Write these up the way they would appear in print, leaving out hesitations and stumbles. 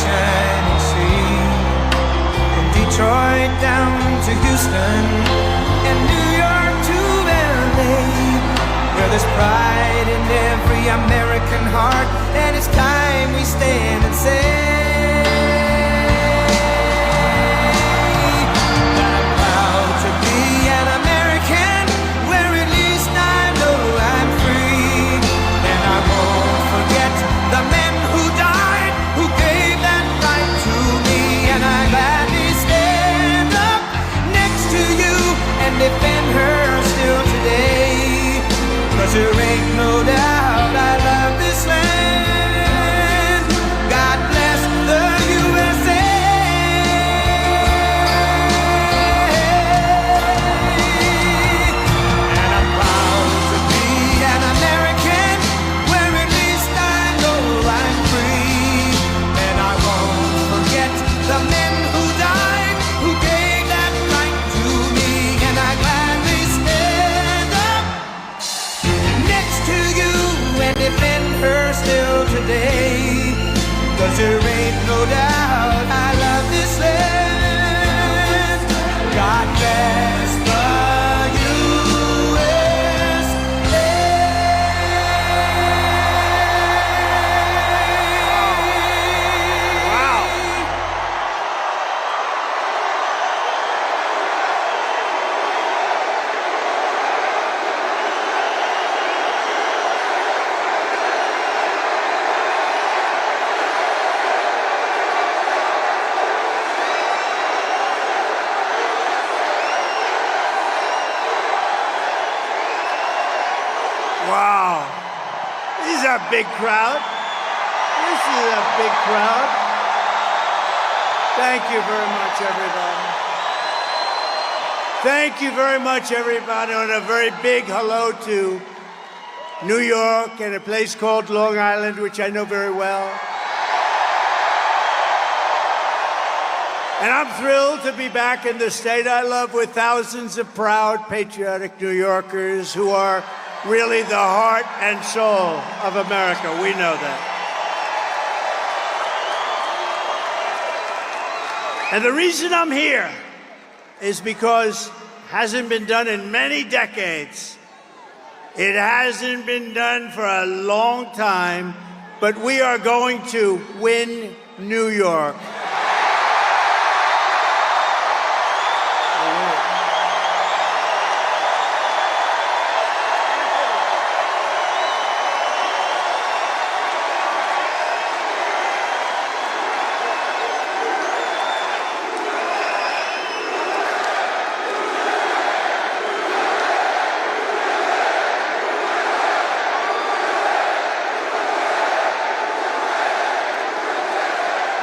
shining sea. From Detroit down to Houston, and New York to LA, where there's pride in every American heart, and it's time we stand and say that I'm proud to be an American, where at least I know I'm free. And I won't forget the men who died, who gave that right to me. And I gladly stand up next to you and defend her still today. 'Cause there ain't no doubt I love this land. God bless the USA. And I'm proud to be an American, where at least I know I'm free. And I won't forget the men who died, who gave that right to me. And I gladly stand up next to you and defend her still today. 'Cause there ain't no doubt I love this land. God bless the USA. Wow. Wow. This is a big crowd. This is a big crowd. Thank you very much, everybody. Thank you very much, everybody, and a very big hello to New York and a place called Long Island, which I know very well. And I'm thrilled to be back in the state I love with thousands of proud, patriotic New Yorkers who are really the heart and soul of America. We know that. And the reason I'm here is because it hasn't been done in many decades. It hasn't been done for a long time, but we are going to win New York.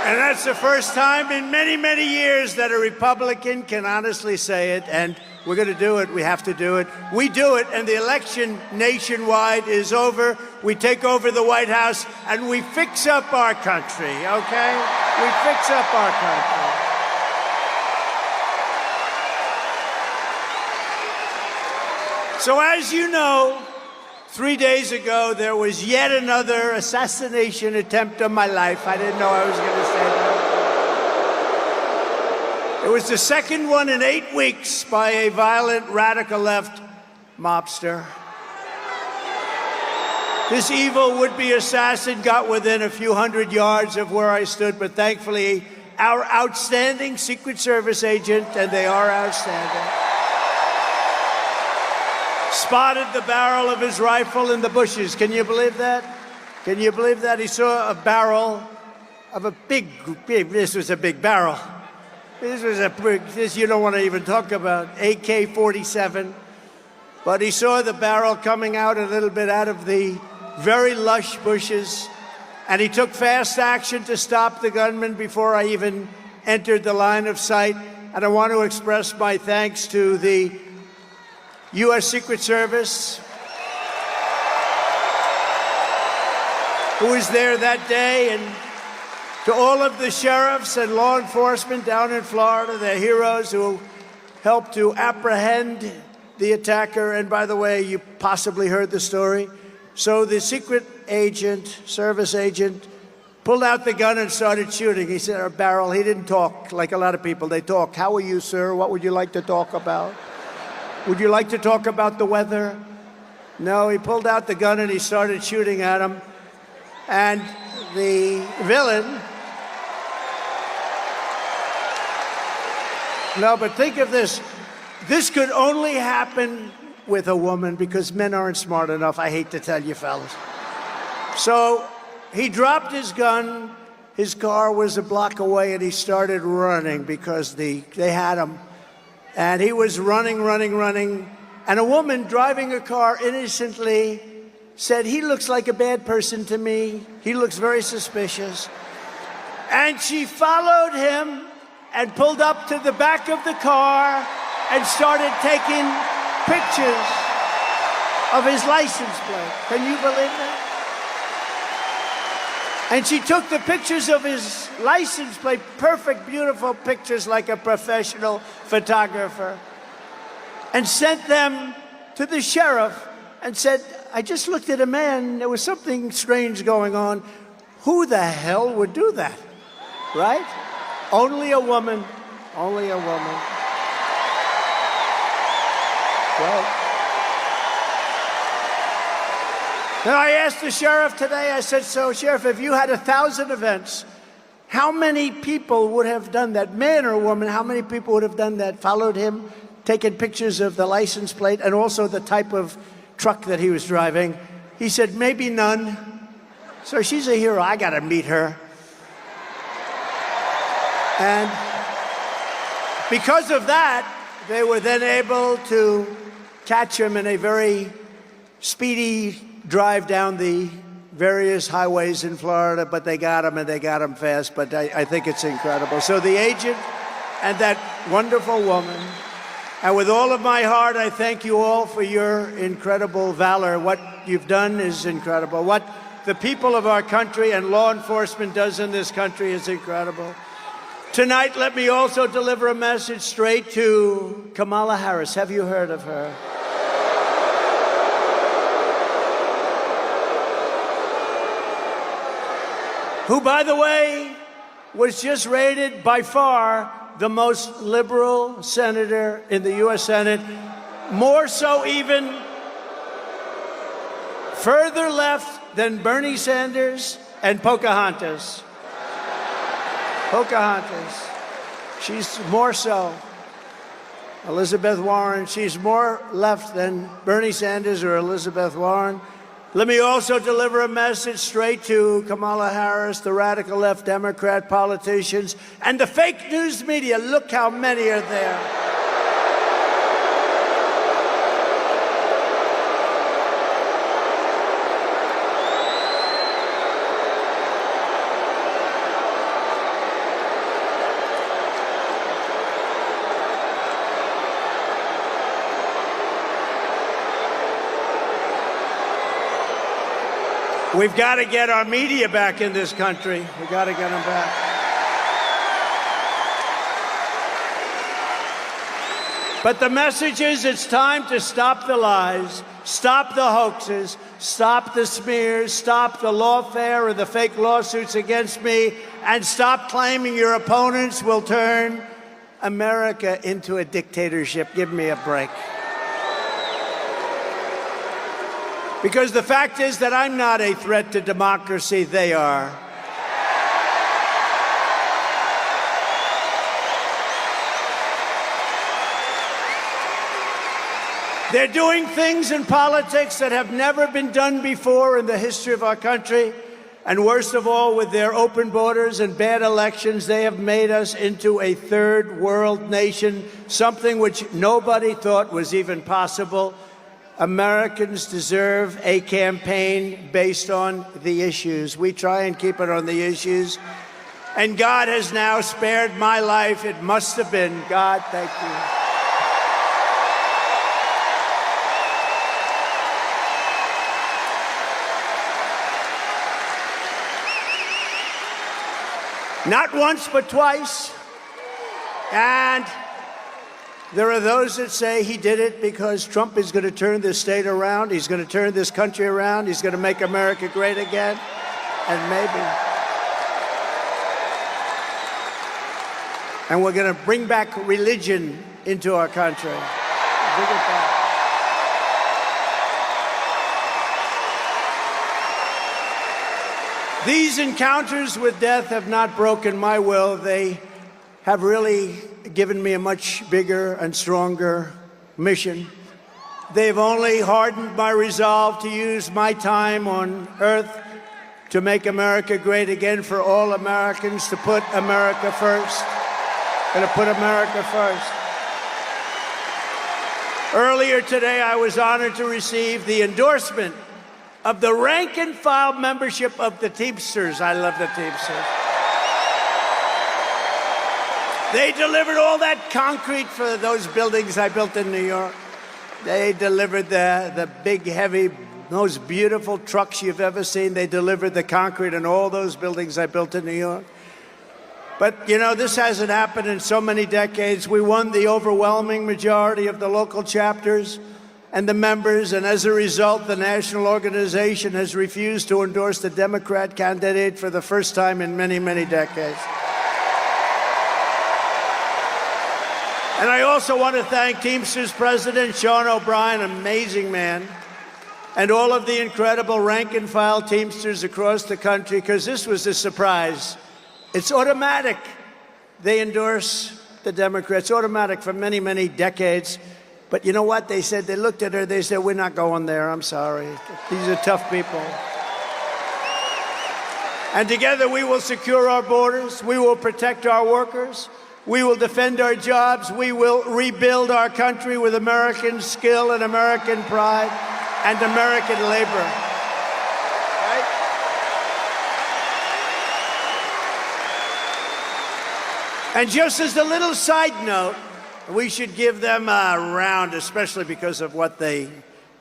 And that's the first time in many, many years that a Republican can honestly say it, and we're going to do it. We have to do it. We do it, and the election nationwide is over. We take over the White House, and we fix up our country, okay? We fix up our country. So as you know, 3 days ago, there was yet another assassination attempt on my life. I didn't know I was going to say that. It was the second one in 8 weeks by a violent radical left mobster. This evil would-be assassin got within a few hundred yards of where I stood, but thankfully, our outstanding Secret Service agent, and they are outstanding, spotted the barrel of his rifle in the bushes. Can you believe that? Can you believe that? He saw a barrel of a big, this was a big barrel. This you don't want to even talk about, AK-47. But he saw the barrel coming out a little bit out of the very lush bushes, and he took fast action to stop the gunman before I even entered the line of sight. And I want to express my thanks to the U.S. Secret Service, who was there that day, and to all of the sheriffs and law enforcement down in Florida, the heroes who helped to apprehend the attacker. And by the way, you possibly heard the story. So the secret agent, service agent, pulled out the gun and started shooting. He said, a barrel. He didn't talk like a lot of people. They talk. How are you, sir? What would you like to talk about? Would you like to talk about the weather? No, he pulled out the gun and he started shooting at him. And the villain... No, but think of this. This could only happen with a woman because men aren't smart enough, I hate to tell you, fellas. So he dropped his gun. His car was a block away, and he started running because they had him. And he was running. And a woman driving a car innocently said, he looks like a bad person to me. He looks very suspicious. And she followed him and pulled up to the back of the car and started taking pictures of his license plate. Can you believe that? And she took the pictures of his license plate, perfect, beautiful pictures like a professional photographer, and sent them to the sheriff and said, I just looked at a man, there was something strange going on. Who the hell would do that, right? Only a woman, only a woman. Right. Now, I asked the sheriff today, I said, so, Sheriff, if you had 1,000 events, how many people would have done that? Man or woman, how many people would have done that? Followed him, taken pictures of the license plate and also the type of truck that he was driving. He said, maybe none. So she's a hero. I got to meet her. And because of that, they were then able to catch him in a very speedy drive down the various highways in Florida, but they got him, and they got him fast. But I think it's incredible. So the agent and that wonderful woman, and with all of my heart, I thank you all for your incredible valor. What you've done is incredible. What the people of our country and law enforcement does in this country is incredible. Tonight, let me also deliver a message straight to Kamala Harris. Have you heard of her? Who, by the way, was just rated by far the most liberal senator in the U.S. Senate, more so even further left than Bernie Sanders and Pocahontas. Pocahontas. She's more so. Elizabeth Warren, she's more left than Bernie Sanders or Elizabeth Warren. Let me also deliver a message straight to Kamala Harris, the radical left Democrat politicians, and the fake news media. Look how many are there. We've got to get our media back in this country. We've got to get them back. But the message is it's time to stop the lies, stop the hoaxes, stop the smears, stop the lawfare and the fake lawsuits against me, and stop claiming your opponents will turn America into a dictatorship. Give me a break. Because the fact is that I'm not a threat to democracy, they are. They're doing things in politics that have never been done before in the history of our country. And worst of all, with their open borders and bad elections, they have made us into a third world nation, something which nobody thought was even possible. Americans deserve a campaign based on the issues. We try and keep it on the issues. And God has now spared my life. It must have been God. Thank you. Not once, but twice. And there are those that say he did it because Trump is going to turn this state around. He's going to turn this country around. He's going to make America great again. And maybe. And we're going to bring back religion into our country. Bring it back. These encounters with death have not broken my will. They have really given me a much bigger and stronger mission. They've only hardened my resolve to use my time on earth to make America great again, for all Americans to put America first. Going to put America first. Earlier today, I was honored to receive the endorsement of the rank and file membership of the Teamsters. I love the Teamsters. They delivered all that concrete for those buildings I built in New York. They delivered the big, heavy, most beautiful trucks you've ever seen. They delivered the concrete in all those buildings I built in New York. But, you know, this hasn't happened in so many decades. We won the overwhelming majority of the local chapters and the members, and as a result, the national organization has refused to endorse the Democrat candidate for the first time in many, many decades. And I also want to thank Teamsters President Sean O'Brien, an amazing man, and all of the incredible rank-and-file Teamsters across the country, because this was a surprise. It's automatic. They endorse the Democrats, automatic for many, many decades. But you know what? They said, they looked at her, they said, we're not going there, I'm sorry. These are tough people. And together we will secure our borders, we will protect our workers, we will defend our jobs, we will rebuild our country with American skill and American pride and American labor. Right? And just as a little side note, we should give them a round, especially because of what they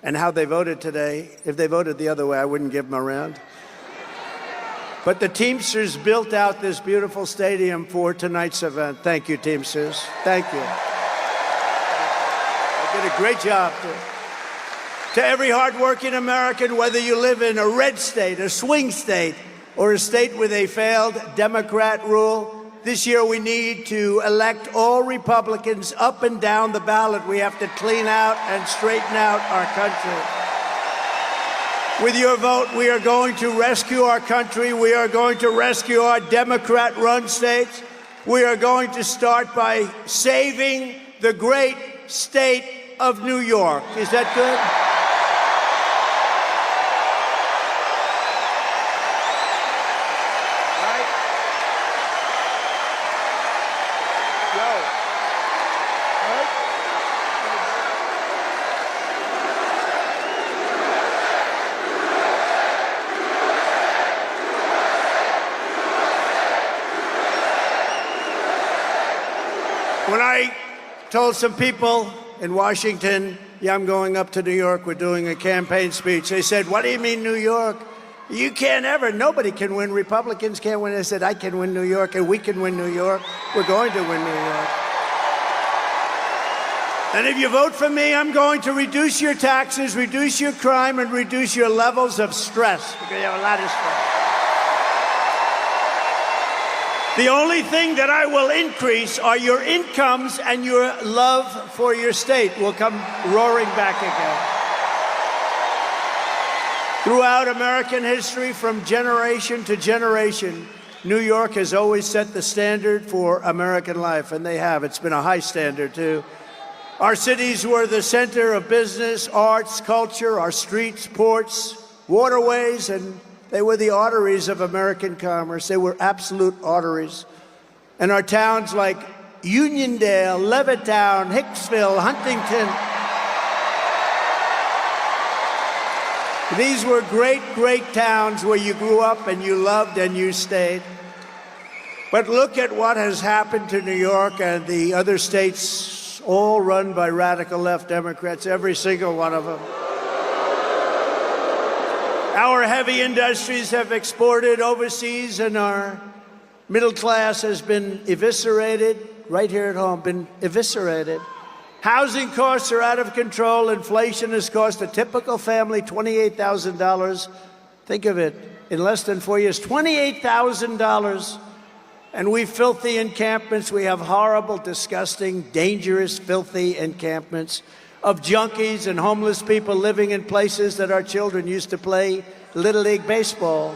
and how they voted today. If they voted the other way, I wouldn't give them a round. But the Teamsters built out this beautiful stadium for tonight's event. Thank you, Teamsters. Thank you. They did a great job. To every hardworking American, whether you live in a red state, a swing state, or a state with a failed Democrat rule, this year we need to elect all Republicans up and down the ballot. We have to clean out and straighten out our country. With your vote, we are going to rescue our country. We are going to rescue our Democrat-run states. We are going to start by saving the great state of New York. Is that good? When I told some people in Washington, yeah, I'm going up to New York, we're doing a campaign speech, they said, what do you mean New York? You can't ever, nobody can win, Republicans can't win. I said, I can win New York and we can win New York. We're going to win New York. And if you vote for me, I'm going to reduce your taxes, reduce your crime, and reduce your levels of stress, because you have a lot of stress. The only thing that I will increase are your incomes, and your love for your state will come roaring back again. Throughout American history, from generation to generation, New York has always set the standard for American life, and they have. It's been a high standard, too. Our cities were the center of business, arts, culture, our streets, ports, waterways, and they were the arteries of American commerce. They were absolute arteries. And our towns like Uniondale, Levittown, Hicksville, Huntington, these were great, great towns where you grew up and you loved and you stayed. But look at what has happened to New York and the other states, all run by radical left Democrats, every single one of them. Our heavy industries have exported overseas, and our middle class has been eviscerated, right here at home, been eviscerated. Housing costs are out of control. Inflation has cost a typical family $28,000. Think of it, in less than 4 years, $28,000. And we filthy encampments. We have horrible, disgusting, dangerous, filthy encampments of junkies and homeless people living in places that our children used to play Little League baseball,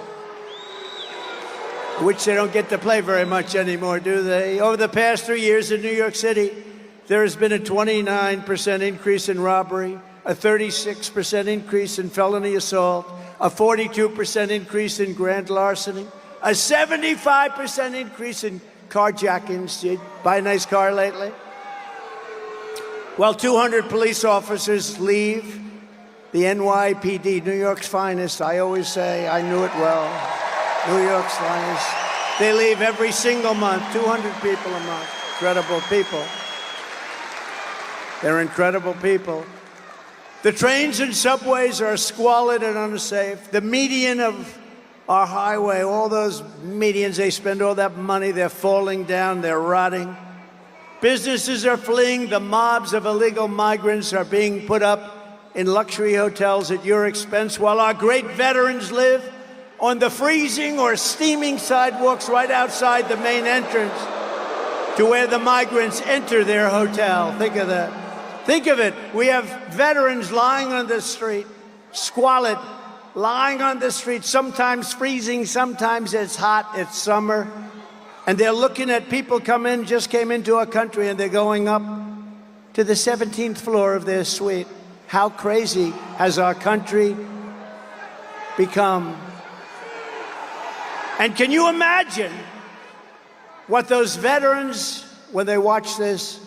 which they don't get to play very much anymore, do they? Over the past 3 years in New York City, there has been a 29% increase in robbery, a 36% increase in felony assault, a 42% increase in grand larceny, a 75% increase in carjackings. Did you buy a nice car lately? Well, 200 police officers leave the NYPD, New York's finest. I always say, I knew it well. New York's finest. They leave every single month, 200 people a month. Incredible people. They're incredible people. The trains and subways are squalid and unsafe. The median of our highway, all those medians, they spend all that money, they're falling down, they're rotting. Businesses are fleeing. The mobs of illegal migrants are being put up in luxury hotels at your expense, while our great veterans live on the freezing or steaming sidewalks right outside the main entrance to where the migrants enter their hotel. Think of that. Think of it. We have veterans lying on the street, squalid, lying on the street, sometimes freezing, sometimes it's hot, it's summer. And they're looking at people just came into our country, and they're going up to the 17th floor of their suite. How crazy has our country become? And can you imagine what those veterans, when they watch this,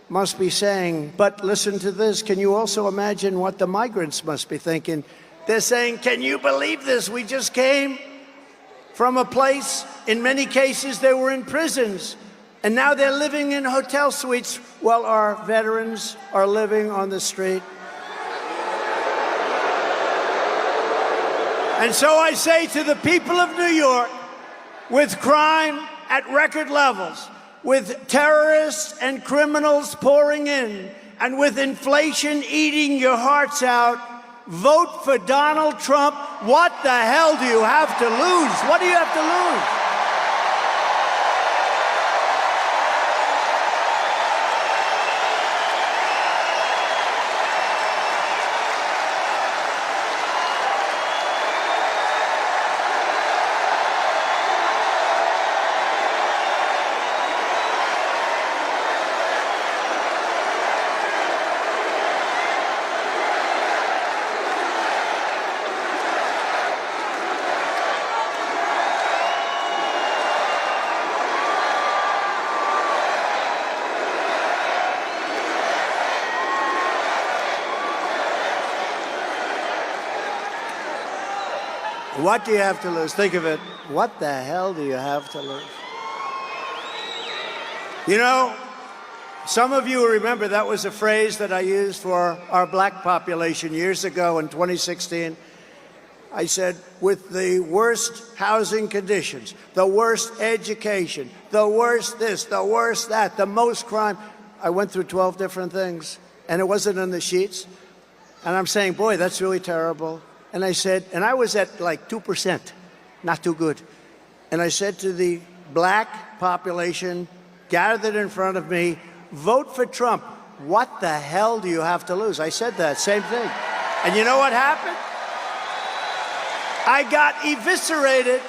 must be saying? But listen to this. Can you also imagine what the migrants must be thinking? They're saying, can you believe this? We just came from a place, in many cases, they were in prisons, and now they're living in hotel suites while our veterans are living on the street. And so I say to the people of New York, with crime at record levels, with terrorists and criminals pouring in, and with inflation eating your hearts out, vote for Donald Trump. What the hell do you have to lose? What do you have to lose? What do you have to lose? Think of it. What the hell do you have to lose? You know, some of you remember that was a phrase that I used for our black population years ago in 2016. I said, with the worst housing conditions, the worst education, the worst this, the worst that, the most crime. I went through 12 different things, and it wasn't in the sheets. And I'm saying, boy, that's really terrible. And I said, and I was at like 2%, not too good. And I said to the black population gathered in front of me, vote for Trump. What the hell do you have to lose? I said that, same thing. And you know what happened? I got eviscerated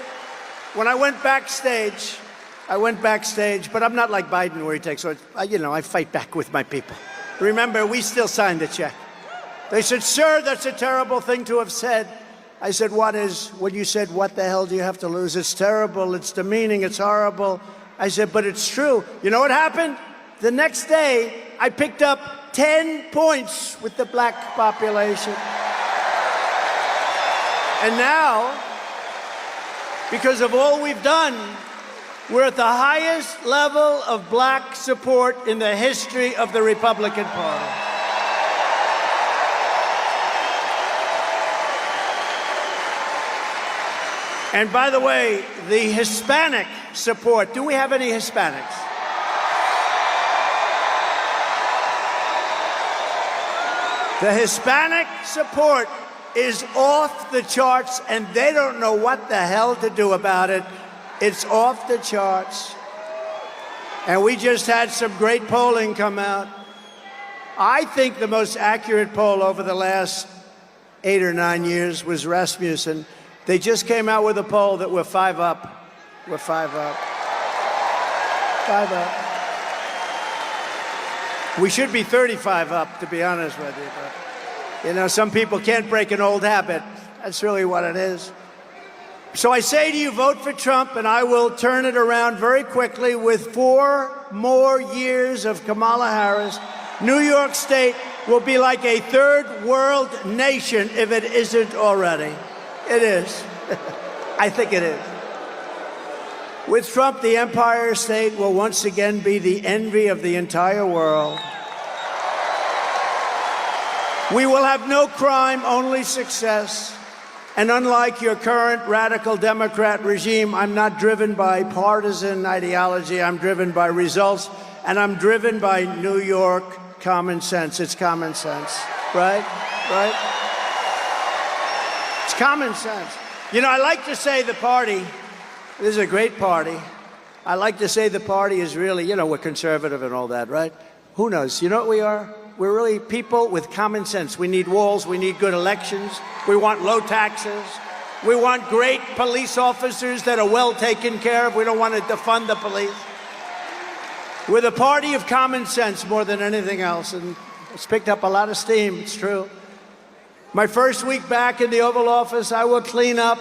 when I went backstage. But I'm not like Biden where he takes, I fight back with my people. Remember, we still signed the check. They said, sir, that's a terrible thing to have said. I said, when you said, what the hell do you have to lose? It's terrible, it's demeaning, it's horrible. I said, but it's true. You know what happened? The next day, I picked up 10 points with the black population. And now, because of all we've done, we're at the highest level of black support in the history of the Republican Party. And by the way, the Hispanic support, do we have any Hispanics? The Hispanic support is off the charts, and they don't know what the hell to do about it. It's off the charts. And we just had some great polling come out. I think the most accurate poll over the last 8 or 9 years was Rasmussen. They just came out with a poll that we're 5 up. We're 5 up. 5 up. We should be 35 up, to be honest with you. But, you know, some people can't break an old habit. That's really what it is. So I say to you, vote for Trump, and I will turn it around very quickly. With 4 more years of Kamala Harris, New York State will be like a third world nation if it isn't already. It is. I think it is. With Trump, the Empire State will once again be the envy of the entire world. We will have no crime, only success. And unlike your current radical Democrat regime, I'm not driven by partisan ideology. I'm driven by results, and I'm driven by New York common sense. It's common sense, right? Right? It's common sense. You know, I like to say the party, this is a great party. I like to say the party is really, you know, we're conservative and all that, right? Who knows? You know what we are? We're really people with common sense. We need walls. We need good elections. We want low taxes. We want great police officers that are well taken care of. We don't want to defund the police. We're the party of common sense more than anything else, and it's picked up a lot of steam. It's true. My first week back in the Oval Office, I will clean up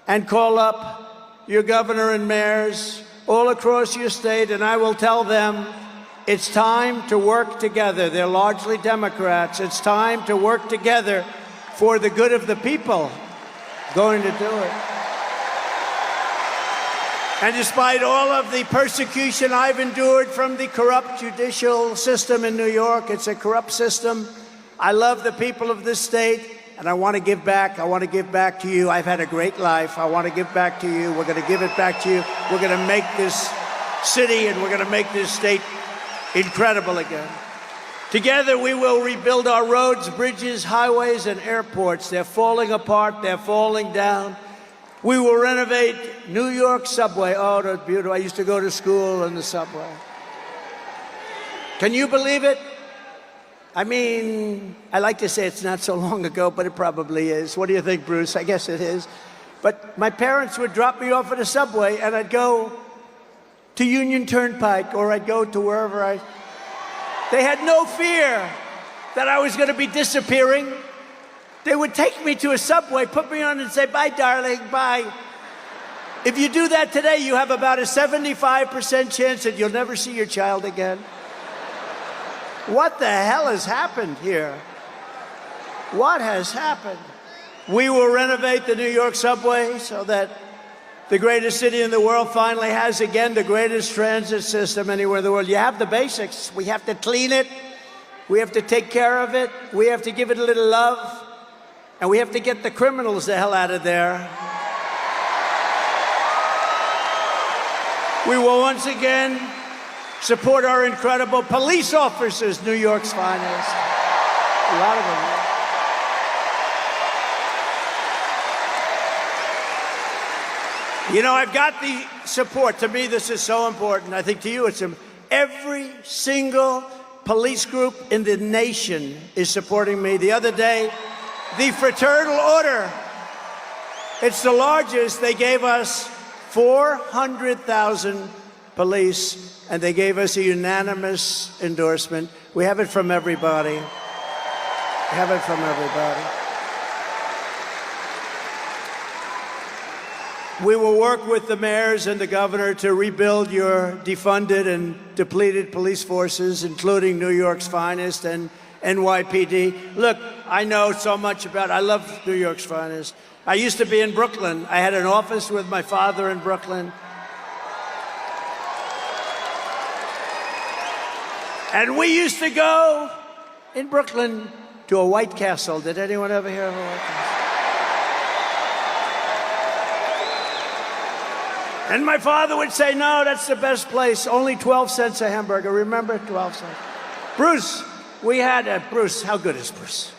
and call up your governor and mayors all across your state, and I will tell them it's time to work together. They're largely Democrats. It's time to work together for the good of the people. Going to do it. And despite all of the persecution I've endured from the corrupt judicial system in New York, it's a corrupt system. I love the people of this state, and I want to give back. I want to give back to you. I've had a great life. I want to give back to you. We're going to give it back to you. We're going to make this city and we're going to make this state incredible again. Together, we will rebuild our roads, bridges, highways, and airports. They're falling apart. They're falling down. We will renovate New York subway. Oh, that's beautiful. I used to go to school in the subway. Can you believe it? I mean, I like to say it's not so long ago, but it probably is. What do you think, Bruce? I guess it is. But my parents would drop me off at a subway, and I'd go to Union Turnpike, or I'd go to wherever I... They had no fear that I was going to be disappearing. They would take me to a subway, put me on and say, bye, darling, bye. If you do that today, you have about a 75% chance that you'll never see your child again. What the hell has happened here? What has happened? We will renovate the New York subway so that the greatest city in the world finally has, again, the greatest transit system anywhere in the world. You have the basics. We have to clean it. We have to take care of it. We have to give it a little love. And we have to get the criminals the hell out of there. We will once again support our incredible police officers, New York's finest. A lot of them. You know, I've got the support. To me, this is so important. I think to you, it's every single police group in the nation is supporting me. The other day, the Fraternal Order, it's the largest. They gave us 400,000 police, and they gave us a unanimous endorsement. We have it from everybody. We have it from everybody. We will work with the mayors and the governor to rebuild your defunded and depleted police forces, including New York's finest and NYPD. Look, I know so much about, I love New York's finest. I used to be in Brooklyn. I had an office with my father in Brooklyn. And we used to go in Brooklyn to a White Castle. Did anyone ever hear of a White Castle? And my father would say, no, that's the best place. Only 12 cents a hamburger. Remember? 12 cents. Bruce, we had Bruce. How good is Bruce?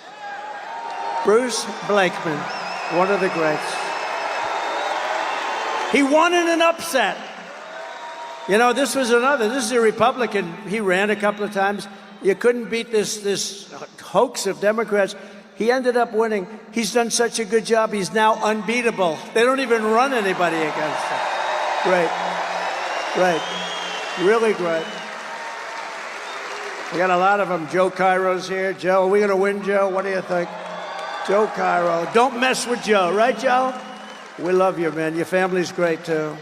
Bruce Blakeman, one of the greats. He won in an upset. You know, this is a Republican. He ran a couple of times. You couldn't beat this hoax of Democrats. He ended up winning. He's done such a good job. He's now unbeatable. They don't even run anybody against him. Great. Great. Really great. We got a lot of them. Joe Cairo's here. Joe, are we going to win, Joe? What do you think? Joe Cairo. Don't mess with Joe, right, Joe? We love you, man. Your family's great, too.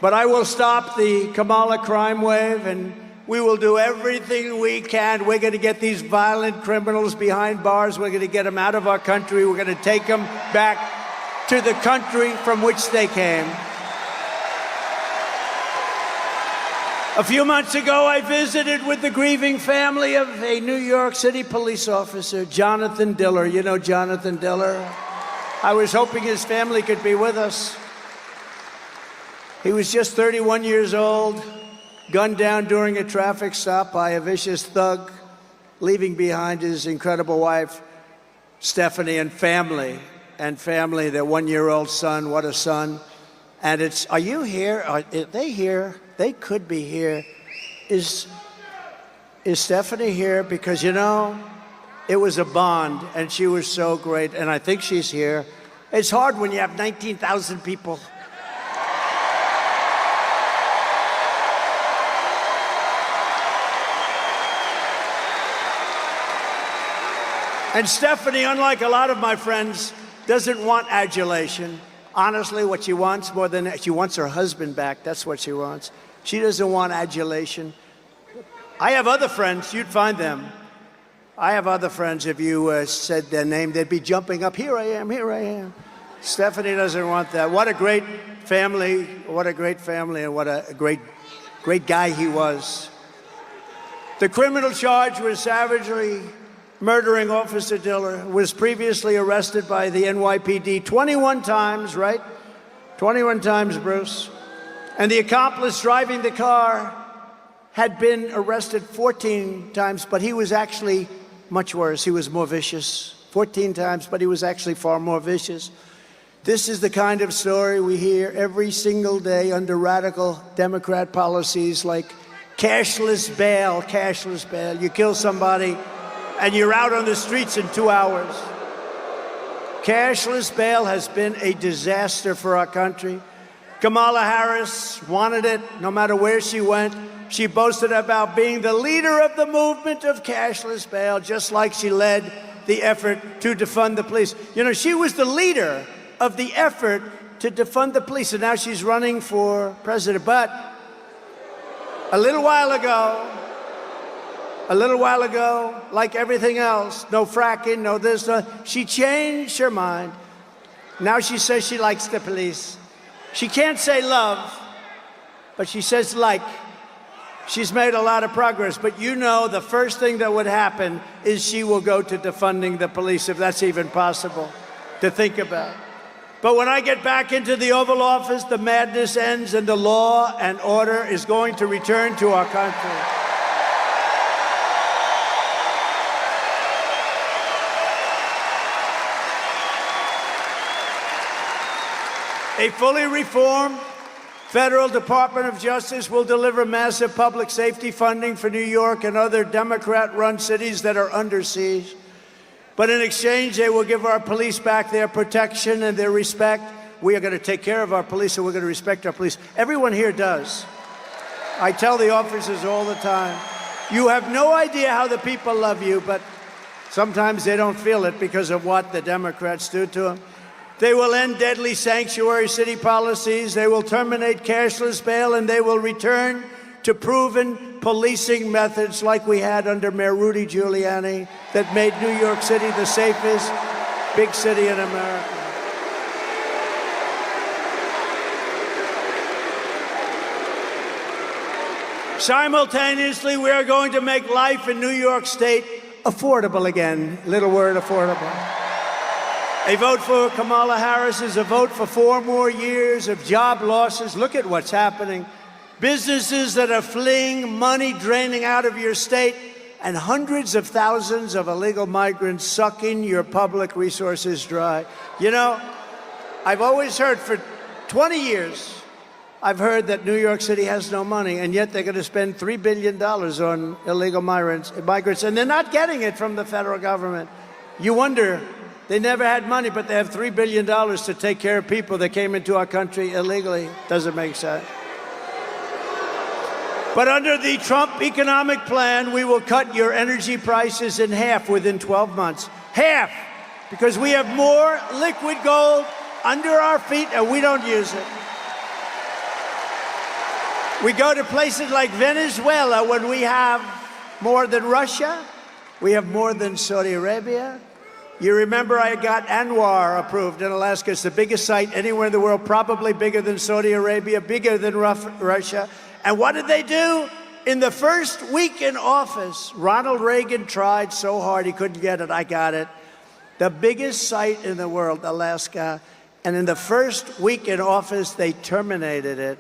But I will stop the Kamala crime wave, and we will do everything we can. We're going to get these violent criminals behind bars. We're going to get them out of our country. We're going to take them back to the country from which they came. A few months ago, I visited with the grieving family of a New York City police officer, Jonathan Diller. You know Jonathan Diller? I was hoping his family could be with us. He was just 31 years old, gunned down during a traffic stop by a vicious thug, leaving behind his incredible wife, Stephanie, and family, their one-year-old son. What a son. And are you here? Are they here? They could be here. Is Stephanie here? Because, you know, it was a bond, and she was so great, and I think she's here. It's hard when you have 19,000 people. And Stephanie, unlike a lot of my friends, doesn't want adulation. Honestly, what she wants more than she wants her husband back. That's what she wants. She doesn't want adulation. I have other friends. You'd find them. I have other friends. If you said their name, they'd be jumping up. Here I am. Here I am. Stephanie doesn't want that. What a great family. What a great family, and what a great guy he was. The criminal charge was savagely murdering Officer Diller, was previously arrested by the NYPD 21 times, right? 21 times, Bruce. And the accomplice driving the car had been arrested 14 times, but he was actually much worse. He was more vicious. 14 times, but he was actually far more vicious. This is the kind of story we hear every single day under radical Democrat policies like cashless bail, cashless bail. You kill somebody, and you're out on the streets in 2 hours. Cashless bail has been a disaster for our country. Kamala Harris wanted it no matter where she went. She boasted about being the leader of the movement of cashless bail, just like she led the effort to defund the police. You know, she was the leader of the effort to defund the police, and now she's running for president. But a little while ago, like everything else, no fracking, no this, no, she changed her mind. Now she says she likes the police. She can't say love, but she says like. She's made a lot of progress, but you know the first thing that would happen is she will go to defunding the police, if that's even possible to think about. But when I get back into the Oval Office, the madness ends and the law and order is going to return to our country. A fully reformed Federal Department of Justice will deliver massive public safety funding for New York and other Democrat-run cities that are under siege. But in exchange, they will give our police back their protection and their respect. We are going to take care of our police, and we're going to respect our police. Everyone here does. I tell the officers all the time, you have no idea how the people love you, but sometimes they don't feel it because of what the Democrats do to them. They will end deadly sanctuary city policies, they will terminate cashless bail, and they will return to proven policing methods like we had under Mayor Rudy Giuliani that made New York City the safest big city in America. Simultaneously, we are going to make life in New York State affordable again. Little word, affordable. A vote for Kamala Harris is a vote for 4 more years of job losses. Look at what's happening. Businesses that are fleeing, money draining out of your state, and hundreds of thousands of illegal migrants sucking your public resources dry. You know, I've always heard for 20 years, I've heard that New York City has no money, and yet they're going to spend $3 billion on illegal migrants, and they're not getting it from the federal government. You wonder, they never had money, but they have $3 billion to take care of people that came into our country illegally. Doesn't make sense. But under the Trump economic plan, we will cut your energy prices in half within 12 months. Half! Because we have more liquid gold under our feet and we don't use it. We go to places like Venezuela when we have more than Russia. We have more than Saudi Arabia. You remember I got Anwar approved in Alaska. It's the biggest site anywhere in the world, probably bigger than Saudi Arabia, bigger than Russia. And what did they do? In the first week in office, Ronald Reagan tried so hard he couldn't get it. I got it. The biggest site in the world, Alaska. And in the first week in office, they terminated it.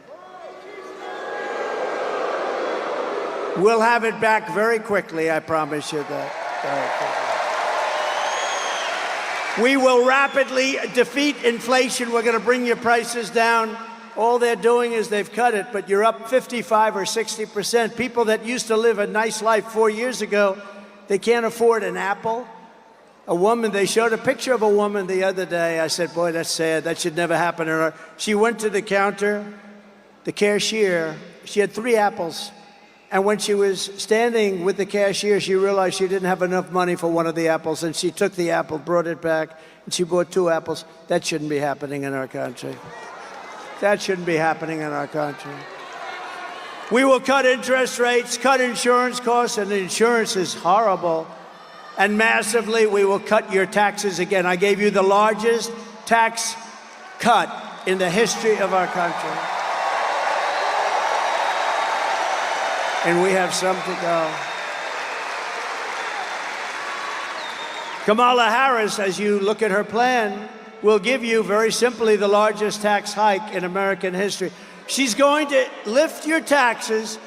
We'll have it back very quickly, I promise you that. We will rapidly defeat inflation. We're going to bring your prices down. All they're doing is they've cut it, but you're up 55 or 60%. People that used to live a nice life 4 years ago, they can't afford an apple. A woman, they showed a picture of a woman the other day. I said, boy, that's sad. That should never happen to her. She went to the counter, the cashier. She had 3 apples. And when she was standing with the cashier, she realized she didn't have enough money for one of the apples, and she took the apple, brought it back, and she bought 2 apples. That shouldn't be happening in our country. That shouldn't be happening in our country. We will cut interest rates, cut insurance costs, and insurance is horrible. And massively, we will cut your taxes again. I gave you the largest tax cut in the history of our country. And we have some to go. Kamala Harris, as you look at her plan, will give you, very simply, the largest tax hike in American history. She's going to lift your taxes.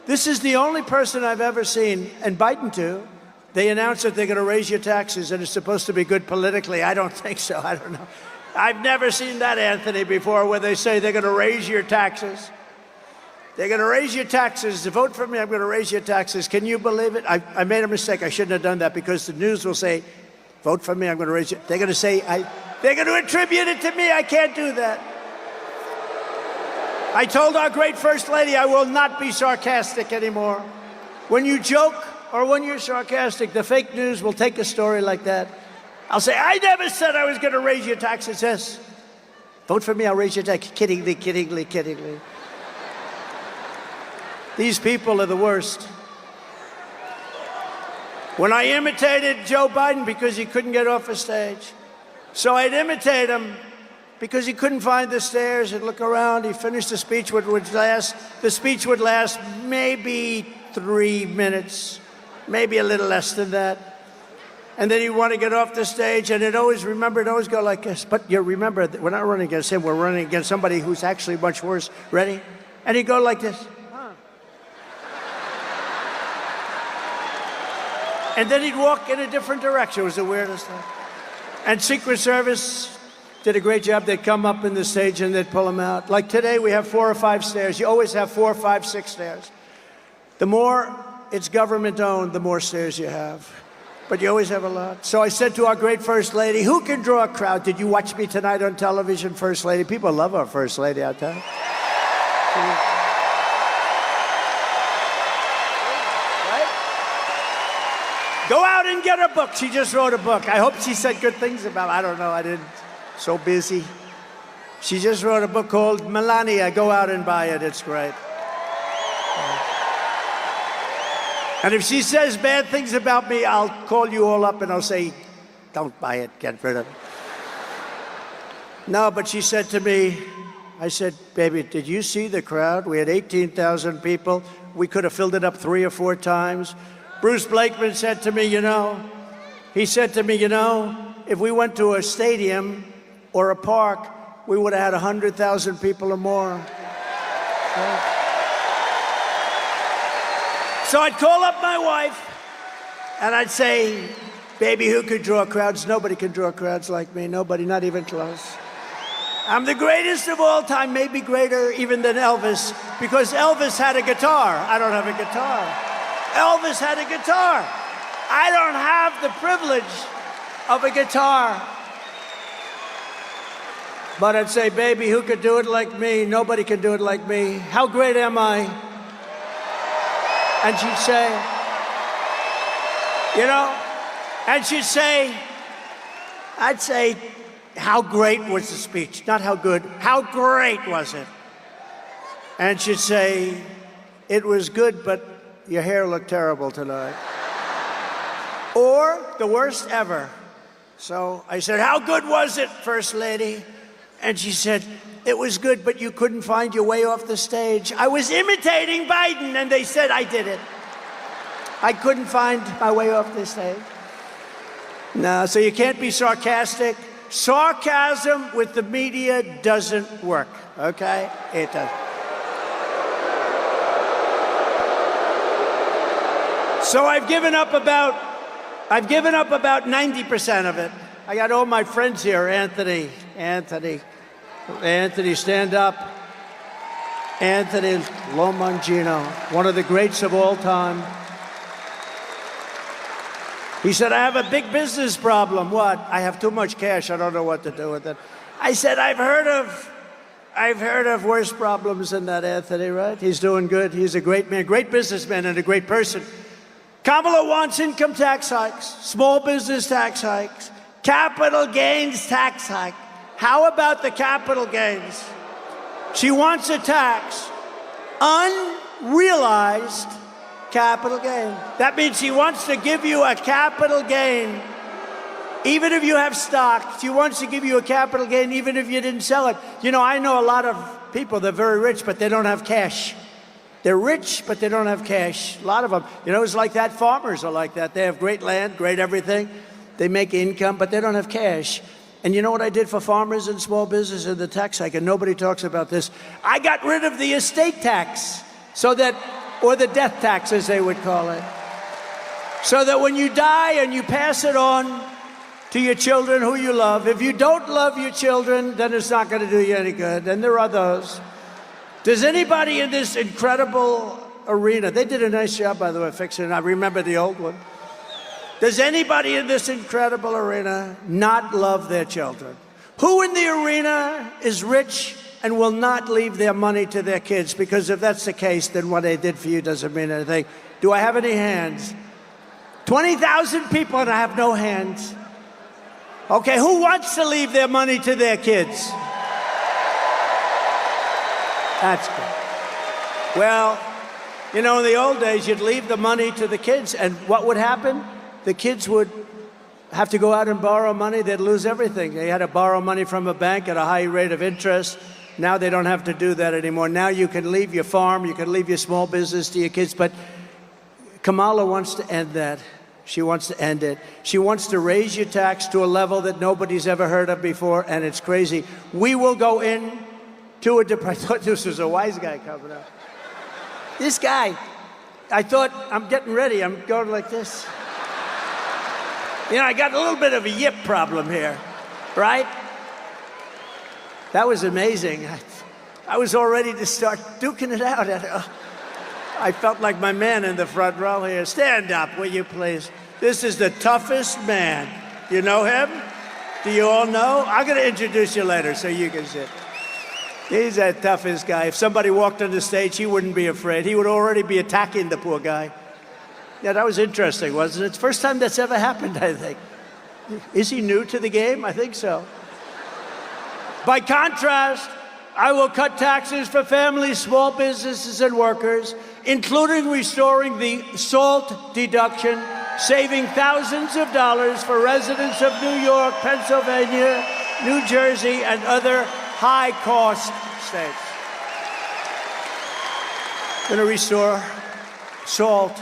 This is the only person I've ever seen, and Biden too. They announced that they're going to raise your taxes, and it's supposed to be good politically. I don't think so. I don't know. I've never seen that, Anthony, before, where they say they're going to raise your taxes. They're going to raise your taxes. To vote for me, I'm going to raise your taxes. Can you believe it? I made a mistake. I shouldn't have done that, because the news will say, vote for me, I'm going to raise it. They're going to say, they're going to attribute it to me. I can't do that. I told our great First Lady I will not be sarcastic anymore. When you joke or when you're sarcastic, the fake news will take a story like that. I'll say, I never said I was going to raise your taxes. Yes. Vote for me, I'll raise your taxes. Kiddingly, kiddingly, kiddingly. These people are the worst. When I imitated Joe Biden because he couldn't get off a stage. So I'd imitate him because he couldn't find the stairs and look around. He finished the speech, the speech would last maybe 3 minutes, maybe a little less than that. And then he'd want to get off the stage, and it'd always go like this. But you remember, we're not running against him, we're running against somebody who's actually much worse. Ready? And he'd go like this. And then he'd walk in a different direction. It was the weirdest thing. And Secret Service did a great job. They'd come up in the stage and they'd pull him out. Like today, we have 4 or 5 stairs. You always have 4, 5, 6 stairs. The more it's government-owned, the more stairs you have. But you always have a lot. So I said to our great First Lady, who can draw a crowd? Did you watch me tonight on television, First Lady? People love our First Lady, I'll tell you. Go out and get her book. She just wrote a book. I hope she said good things about it. I don't know. I didn't. So busy. She just wrote a book called Melania. Go out and buy it. It's great. And if she says bad things about me, I'll call you all up and I'll say, don't buy it. Get rid of it. No, but she said to me, I said, baby, did you see the crowd? We had 18,000 people. We could have filled it up 3 or 4 times. Bruce Blakeman said to me, if we went to a stadium or a park, we would have had 100,000 people or more. So I'd call up my wife and I'd say, baby, who could draw crowds? Nobody can draw crowds like me. Nobody, not even close. I'm the greatest of all time, maybe greater even than Elvis, because Elvis had a guitar. I don't have a guitar. Elvis had a guitar. I don't have the privilege of a guitar. But I'd say, baby, who could do it like me? Nobody can do it like me. How great am I? And she'd say, you know, and she'd say, I'd say, how great was the speech? Not how good, how great was it? And she'd say, it was good, but your hair looked terrible tonight. Or the worst ever. So I said, how good was it, First Lady? And she said, it was good, but you couldn't find your way off the stage. I was imitating Biden, and they said I did it. I couldn't find my way off the stage. No, so you can't be sarcastic. Sarcasm with the media doesn't work, okay? It doesn't. So I've given up about 90% of it. I got all my friends here. Anthony, stand up. Anthony Lomangino, one of the greats of all time. He said, I have a big business problem. What? I have too much cash. I don't know what to do with it. I said, I've heard of worse problems than that, Anthony, right? He's doing good. He's a great man, great businessman, and a great person. Kamala wants income tax hikes, small business tax hikes, capital gains tax hike. How about the capital gains? She wants a tax, unrealized capital gain. That means she wants to give you a capital gain, even if you have stock. She wants to give you a capital gain, even if you didn't sell it. You know, I know a lot of people, they're very rich, but they don't have cash. They're rich, but they don't have cash. A lot of them. You know, it's like that. Farmers are like that. They have great land, great everything. They make income, but they don't have cash. And you know what I did for farmers and small business in the tax hike? And nobody talks about this. I got rid of the estate tax, so that, or the death tax, as they would call it, so that when you die and you pass it on to your children who you love, if you don't love your children, then it's not going to do you any good. And there are those. Does anybody in this incredible arena, they did a nice job, by the way, fixing it. I remember the old one. Does anybody in this incredible arena not love their children? Who in the arena is rich and will not leave their money to their kids? Because if that's the case, then what they did for you doesn't mean anything. Do I have any hands? 20,000 people and I have no hands. Okay, who wants to leave their money to their kids? That's good. Well, you know, in the old days, you'd leave the money to the kids, and what would happen? The kids would have to go out and borrow money. They'd lose everything. They had to borrow money from a bank at a high rate of interest. Now they don't have to do that anymore. Now you can leave your farm, you can leave your small business to your kids, but Kamala wants to end that. She wants to end it. She wants to raise your tax to a level that nobody's ever heard of before, and it's crazy. We will go in to a I thought this was a wise guy coming up. This guy, I thought, I'm getting ready. I'm going like this. You know, I got a little bit of a yip problem here, right? That was amazing. I was all ready to start duking it out. I felt like my man in the front row here. Stand up, will you please? This is the toughest man. You know him? Do you all know? I'm going to introduce you later so you can sit. He's the toughest guy. If somebody walked on the stage, he wouldn't be afraid. He would already be attacking the poor guy. Yeah, that was interesting, wasn't it? It's the first time that's ever happened, I think. Is he new to the game? I think so. By contrast, I will cut taxes for families, small businesses, and workers, including restoring the SALT deduction, saving thousands of dollars for residents of New York, Pennsylvania, New Jersey, and other high-cost states. Going to restore SALT.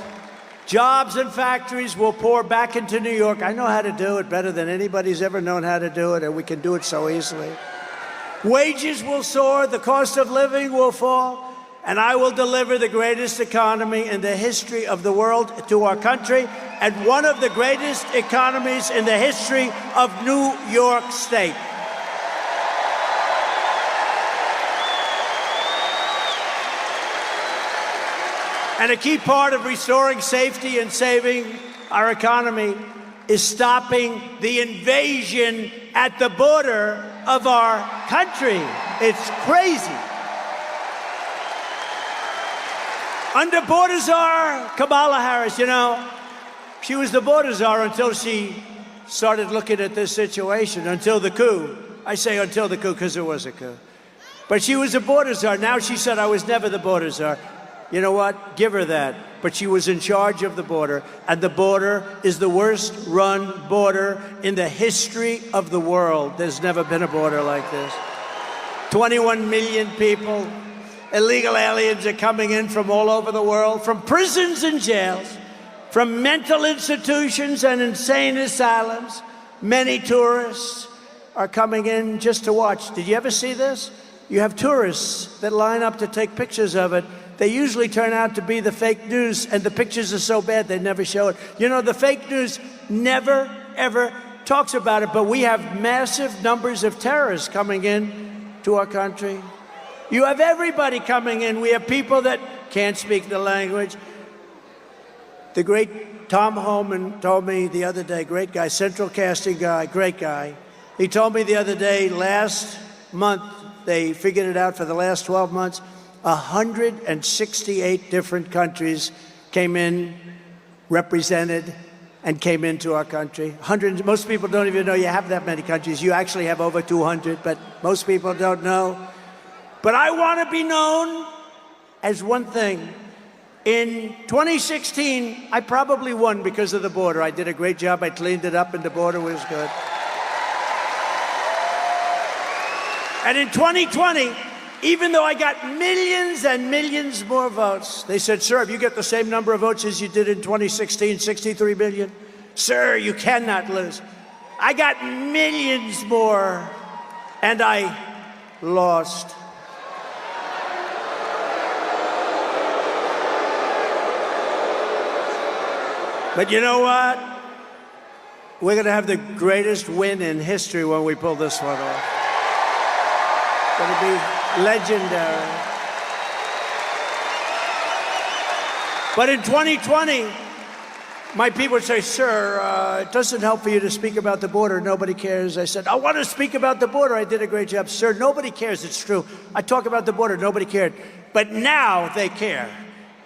Jobs and factories will pour back into New York. I know how to do it better than anybody's ever known how to do it, and we can do it so easily. Wages will soar, the cost of living will fall, and I will deliver the greatest economy in the history of the world to our country, and one of the greatest economies in the history of New York State. And a key part of restoring safety and saving our economy is stopping the invasion at the border of our country. It's crazy. Under border czar Kamala Harris, you know, she was the border czar until she started looking at this situation, until the coup. I say until the coup because it was a coup. But she was a border czar. Now she said, I was never the border czar. You know what? Give her that. But she was in charge of the border, and the border is the worst-run border in the history of the world. There's never been a border like this. 21 million people, illegal aliens are coming in from all over the world, from prisons and jails, from mental institutions and insane asylums. Many tourists are coming in just to watch. Did you ever see this? You have tourists that line up to take pictures of it. They usually turn out to be the fake news, and the pictures are so bad they never show it. You know, the fake news never, ever talks about it, but we have massive numbers of terrorists coming in to our country. You have everybody coming in. We have people that can't speak the language. The great Tom Homan told me the other day, great guy, central casting guy, great guy. He told me the other day, last month, they figured it out for the last 12 months, 168 different countries came in, represented, and came into our country. Most people don't even know you have that many countries. You actually have over 200, but most people don't know. But I want to be known as one thing. In 2016, I probably won because of the border. I did a great job. I cleaned it up, and the border was good. And in 2020, even though I got millions and millions more votes, they said, sir, if you get the same number of votes as you did in 2016, 63 million, sir, you cannot lose. I got millions more, and I lost. But you know what? We're going to have the greatest win in history when we pull this one off. It's going to be legendary. But in 2020, my people would say, sir, it doesn't help for you to speak about the border. Nobody cares. I said, I want to speak about the border. I did a great job. Sir, nobody cares. It's true. I talk about the border. Nobody cared. But now they care.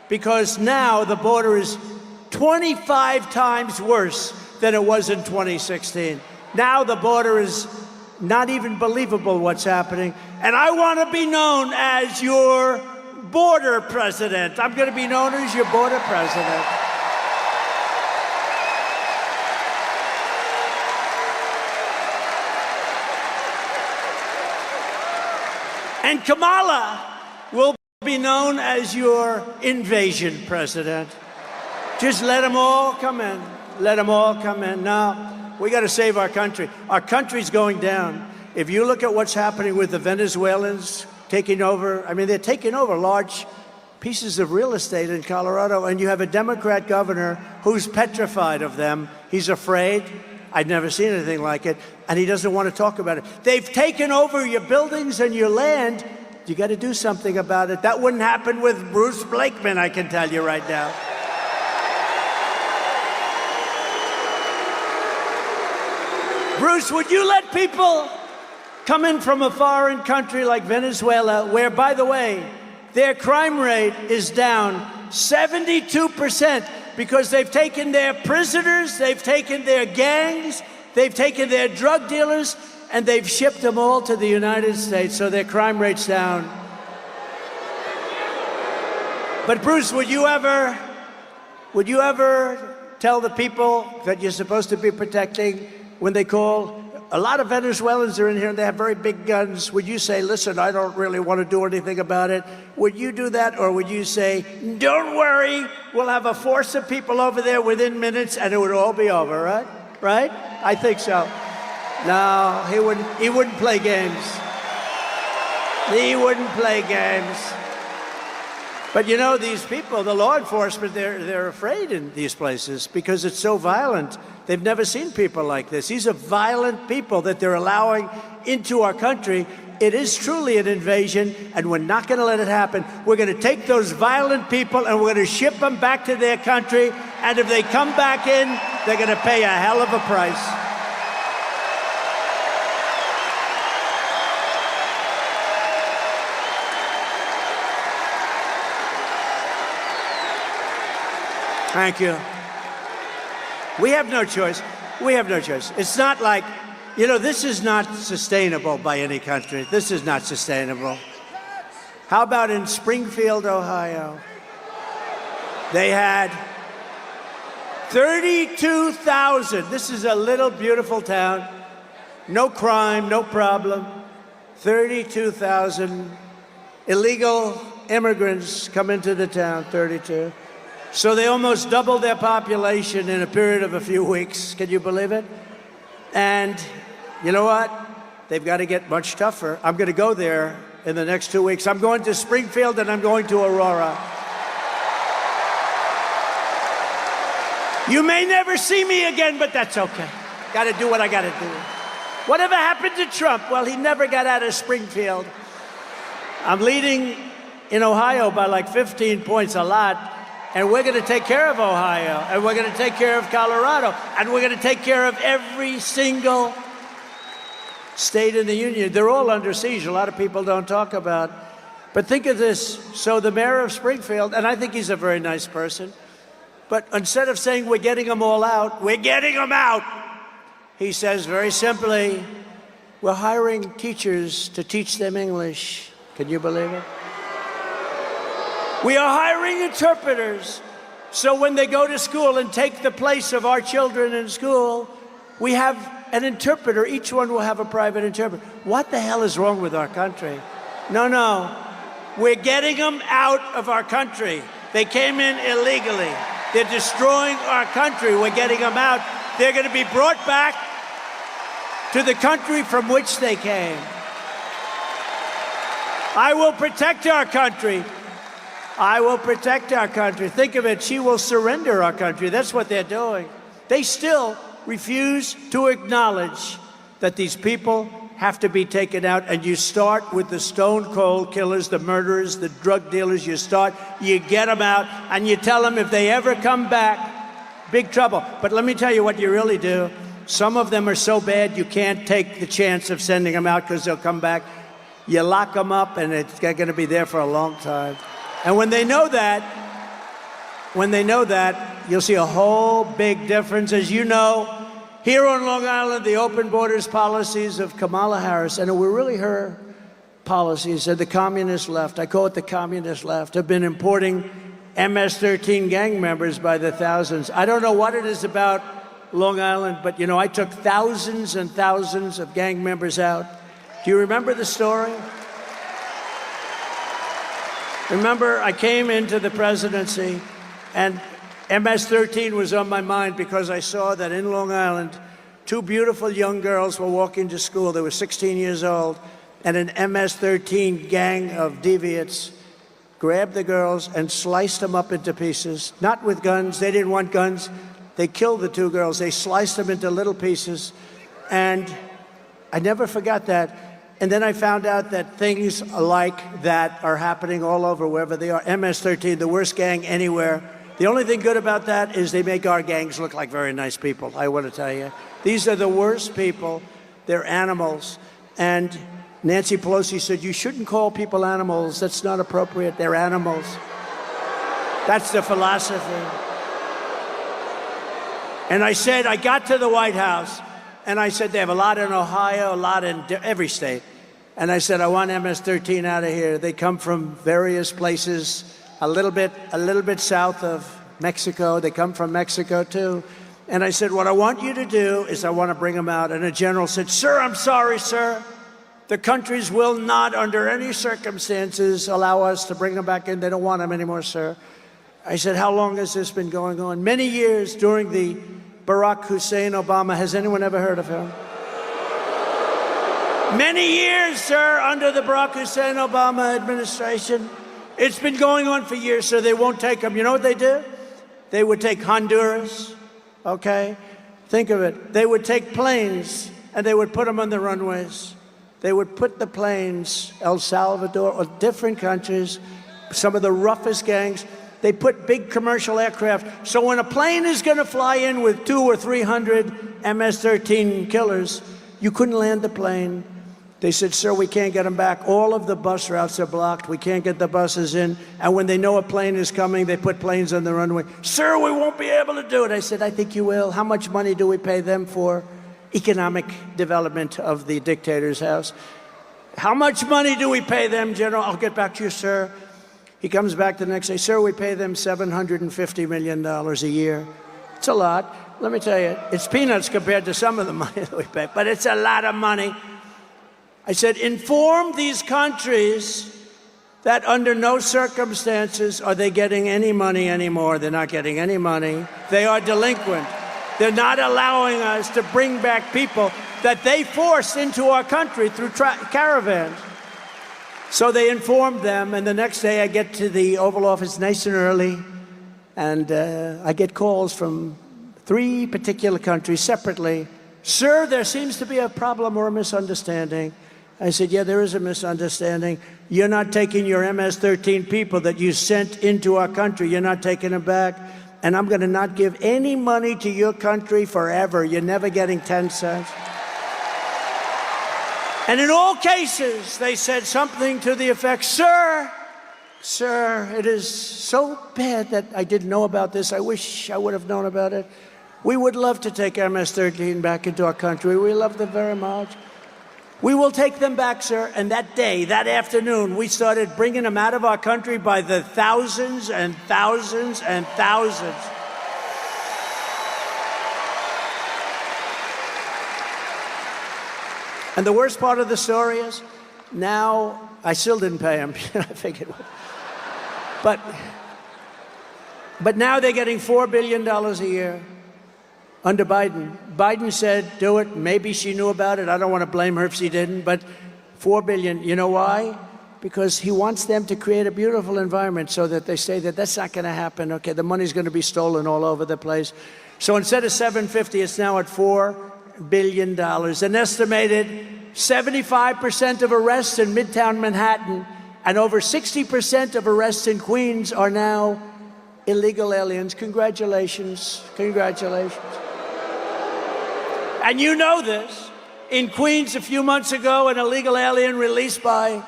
Because now the border is 25 times worse than it was in 2016. Now the border is not even believable what's happening. And I want to be known as your border president. I'm going to be known as your border president. And Kamala will be known as your invasion president. Just let them all come in. Let them all come in. Now, we got to save our country. Our country's going down. If you look at what's happening with the Venezuelans taking over, I mean, they're taking over large pieces of real estate in Colorado, and you have a Democrat governor who's petrified of them. He's afraid. I've never seen anything like it, and he doesn't want to talk about it. They've taken over your buildings and your land. You got to do something about it. That wouldn't happen with Bruce Blakeman, I can tell you right now. Bruce, would you let people come in from a foreign country like Venezuela, where, by the way, their crime rate is down 72% because they've taken their prisoners, they've taken their gangs, they've taken their drug dealers, and they've shipped them all to the United States, so their crime rate's down. But Bruce, would you ever tell the people that you're supposed to be protecting when they call? A lot of Venezuelans are in here and they have very big guns. Would you say, listen, I don't really want to do anything about it? Would you do that? Or would you say, don't worry, we'll have a force of people over there within minutes and it would all be over, right? Right? I think so. No, he wouldn't play games. He wouldn't play games. But you know, these people, the law enforcement, they're afraid in these places because it's so violent. They've never seen people like this. These are violent people that they're allowing into our country. it is truly an invasion, and we're not going to let it happen. We're going to take those violent people and we're going to ship them back to their country. And if they come back in, they're going to pay a hell of a price. Thank you. We have no choice. We have no choice. It's not like, you know, this is not sustainable by any country. This is not sustainable. How about in Springfield, Ohio? They had 32,000. This is a little beautiful town. No crime, no problem. 32,000 illegal immigrants come into the town, 32. So they almost doubled their population in a period of a few weeks. Can you believe it? And you know what? They've got to get much tougher. I'm going to go there in the next 2 weeks. I'm going to Springfield and I'm going to Aurora. You may never see me again, but that's okay. Got to do what I got to do. Whatever happened to Trump? Well, he never got out of Springfield. I'm leading in Ohio by like 15 points, a lot. And we're going to take care of Ohio, and we're going to take care of Colorado, and we're going to take care of every single state in the union. They're all under siege. A lot of people don't talk about. But think of this. So the mayor of Springfield, and I think he's a very nice person, but instead of saying we're getting them all out, we're getting them out, he says very simply, we're hiring teachers to teach them English. Can you believe it? We are hiring interpreters, so when they go to school and take the place of our children in school, we have an interpreter. Each one will have a private interpreter. What the hell is wrong with our country? No. We're getting them out of our country. They came in illegally. They're destroying our country. We're getting them out. They're going to be brought back to the country from which they came. I will protect our country. I will protect our country. Think of it. She will surrender our country. That's what they're doing. They still refuse to acknowledge that these people have to be taken out. And you start with the stone cold killers, the murderers, the drug dealers. You get them out, and you tell them if they ever come back, big trouble. But let me tell you what you really do. Some of them are so bad you can't take the chance of sending them out because they'll come back. You lock them up, and it's going to be there for a long time. And when they know that, you'll see a whole big difference. As you know, here on Long Island, the open borders policies of Kamala Harris, and it were really her policies, and the communist left, I call it the communist left, have been importing MS-13 gang members by the thousands. I don't know what it is about Long Island, but, you know, I took thousands and thousands of gang members out. Do you remember the story? Remember, I came into the presidency, and MS-13 was on my mind because I saw that in Long Island, two beautiful young girls were walking to school. They were 16 years old, and an MS-13 gang of deviants grabbed the girls and sliced them up into pieces, not with guns. They didn't want guns. They killed the two girls. They sliced them into little pieces, and I never forgot that. And then I found out that things like that are happening all over, wherever they are. MS-13, the worst gang anywhere. The only thing good about that is they make our gangs look like very nice people, I want to tell you. These are the worst people. They're animals. And Nancy Pelosi said, you shouldn't call people animals. That's not appropriate. They're animals. That's the philosophy. And I said, I got to the White House, and I said, they have a lot in Ohio, a lot in every state. And I said, I want MS-13 out of here. They come from various places, a little bit south of Mexico. They come from Mexico, too. And I said, what I want you to do is I want to bring them out. And a general said, sir, I'm sorry, sir. The countries will not, under any circumstances, allow us to bring them back in. They don't want them anymore, sir. I said, how long has this been going on? Many years during the Barack Hussein Obama. Has anyone ever heard of him? Many years, sir, under the Barack Hussein Obama administration. It's been going on for years, so they won't take them. You know what they do? They would take Honduras, okay? Think of it. They would take planes, and they would put them on the runways. They would put the planes, El Salvador, or different countries, some of the roughest gangs, they put big commercial aircraft. So when a plane is going to fly in with 200 or 300 MS-13 killers, you couldn't land the plane. They said, sir, we can't get them back. All of the bus routes are blocked. We can't get the buses in. And when they know a plane is coming, they put planes on the runway. Sir, we won't be able to do it. I said, I think you will. How much money do we pay them for? Economic development of the dictator's house. How much money do we pay them, General? I'll get back to you, sir. He comes back the next day. Sir, we pay them $750 million a year. It's a lot. Let me tell you, it's peanuts compared to some of the money that we pay, but it's a lot of money. I said, inform these countries that under no circumstances are they getting any money anymore. They're not getting any money. They are delinquent. They're not allowing us to bring back people that they forced into our country through caravans. So they informed them, and the next day I get to the Oval Office nice and early, and I get calls from 3 particular countries separately. Sir, there seems to be a problem or a misunderstanding. I said, yeah, there is a misunderstanding. You're not taking your MS-13 people that you sent into our country. You're not taking them back. And I'm going to not give any money to your country forever. You're never getting 10 cents. And in all cases, they said something to the effect, sir, it is so bad that I didn't know about this. I wish I would have known about it. We would love to take MS-13 back into our country. We love them very much. We will take them back, sir. And that day, that afternoon, we started bringing them out of our country by the thousands and thousands and thousands. And the worst part of the story is, now, I still didn't pay them. I figured. But now they're getting $4 billion a year under Biden. Biden said, do it. Maybe she knew about it. I don't want to blame her if she didn't. But $4 billion. You know why? Because he wants them to create a beautiful environment so that they say that that's not going to happen. Okay, the money's going to be stolen all over the place. So instead of $750, it's now at $4 billion. An estimated 75% of arrests in Midtown Manhattan and over 60% of arrests in Queens are now illegal aliens. Congratulations. Congratulations. And you know this. In Queens a few months ago, an illegal alien released by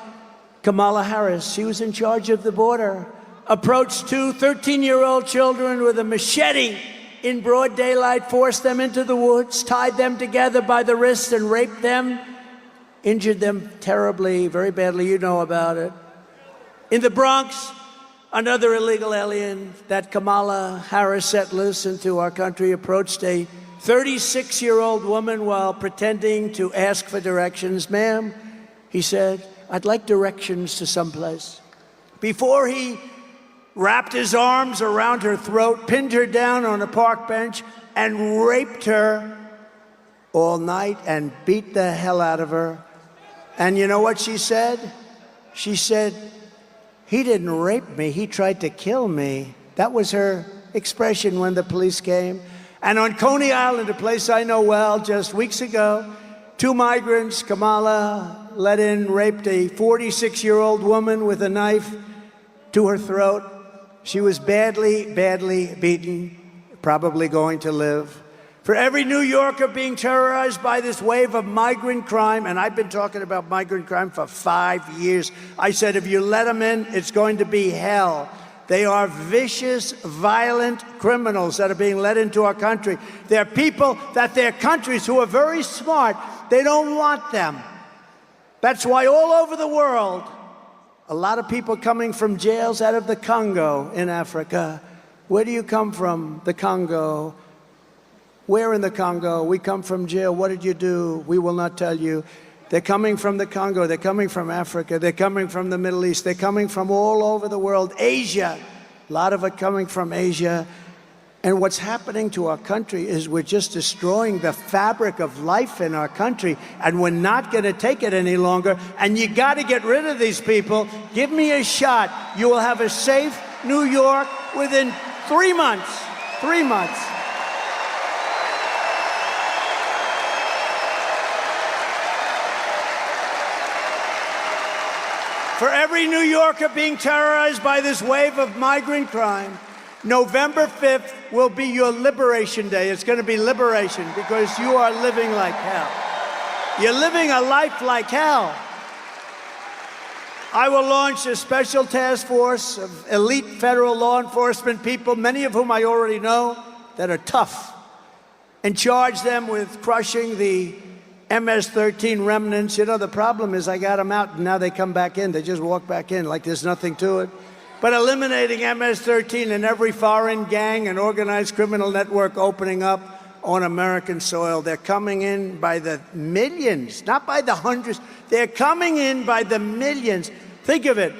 Kamala Harris, she was in charge of the border, approached 2 13-year-old children with a machete in broad daylight, forced them into the woods, tied them together by the wrists and raped them, injured them terribly, very badly. You know about it. In the Bronx, another illegal alien that Kamala Harris set loose into our country approached a 36-year-old woman while pretending to ask for directions. Ma'am, he said, I'd like directions to someplace. Before he wrapped his arms around her throat, pinned her down on a park bench, and raped her all night and beat the hell out of her. And you know what she said? She said, he didn't rape me, he tried to kill me. That was her expression when the police came. And on Coney Island, a place I know well, just weeks ago, 2 migrants, Kamala let in, raped a 46-year-old woman with a knife to her throat. She was badly, badly beaten, probably going to live. For every New Yorker being terrorized by this wave of migrant crime, and I've been talking about migrant crime for 5 years, I said, if you let them in, it's going to be hell. They are vicious, violent criminals that are being let into our country. They're people that their countries who are very smart, they don't want them. That's why all over the world, a lot of people coming from jails out of the Congo in Africa. Where do you come from? The Congo. Where in the Congo? We come from jail. What did you do? We will not tell you. They're coming from the Congo. They're coming from Africa. They're coming from the Middle East. They're coming from all over the world. Asia. A lot of it coming from Asia. And what's happening to our country is we're just destroying the fabric of life in our country, and we're not going to take it any longer. And you got to get rid of these people. Give me a shot. You will have a safe New York within 3 months. 3 months. For every New Yorker being terrorized by this wave of migrant crime, November 5th will be your liberation day. It's going to be liberation because you are living like hell. You're living a life like hell. I will launch a special task force of elite federal law enforcement people, many of whom I already know, that are tough, and charge them with crushing the MS-13 remnants. You know, the problem is I got them out, and now they come back in. They just walk back in like there's nothing to it. But eliminating MS-13 in every foreign gang and organized criminal network opening up on American soil. They're coming in by the millions, not by the hundreds. They're coming in by the millions. Think of it.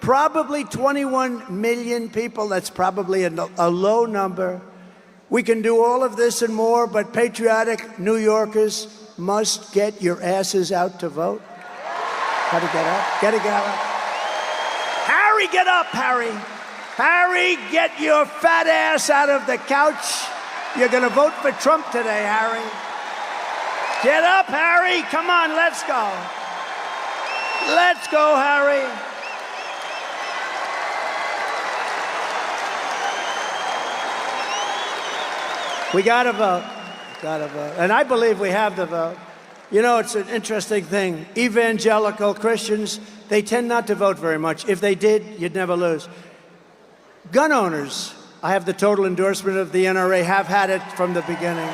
Probably 21 million people. That's probably a low number. We can do all of this and more, but patriotic New Yorkers must get your asses out to vote. Gotta get up. Gotta get up. Harry, get up, Harry. Harry, get your fat ass out of the couch. You're gonna vote for Trump today, Harry. Get up, Harry. Come on, let's go. Let's go, Harry. We gotta vote. Gotta vote. And I believe we have the vote. You know, it's an interesting thing. Evangelical Christians, they tend not to vote very much. If they did, you'd never lose. Gun owners, I have the total endorsement of the NRA, have had it from the beginning.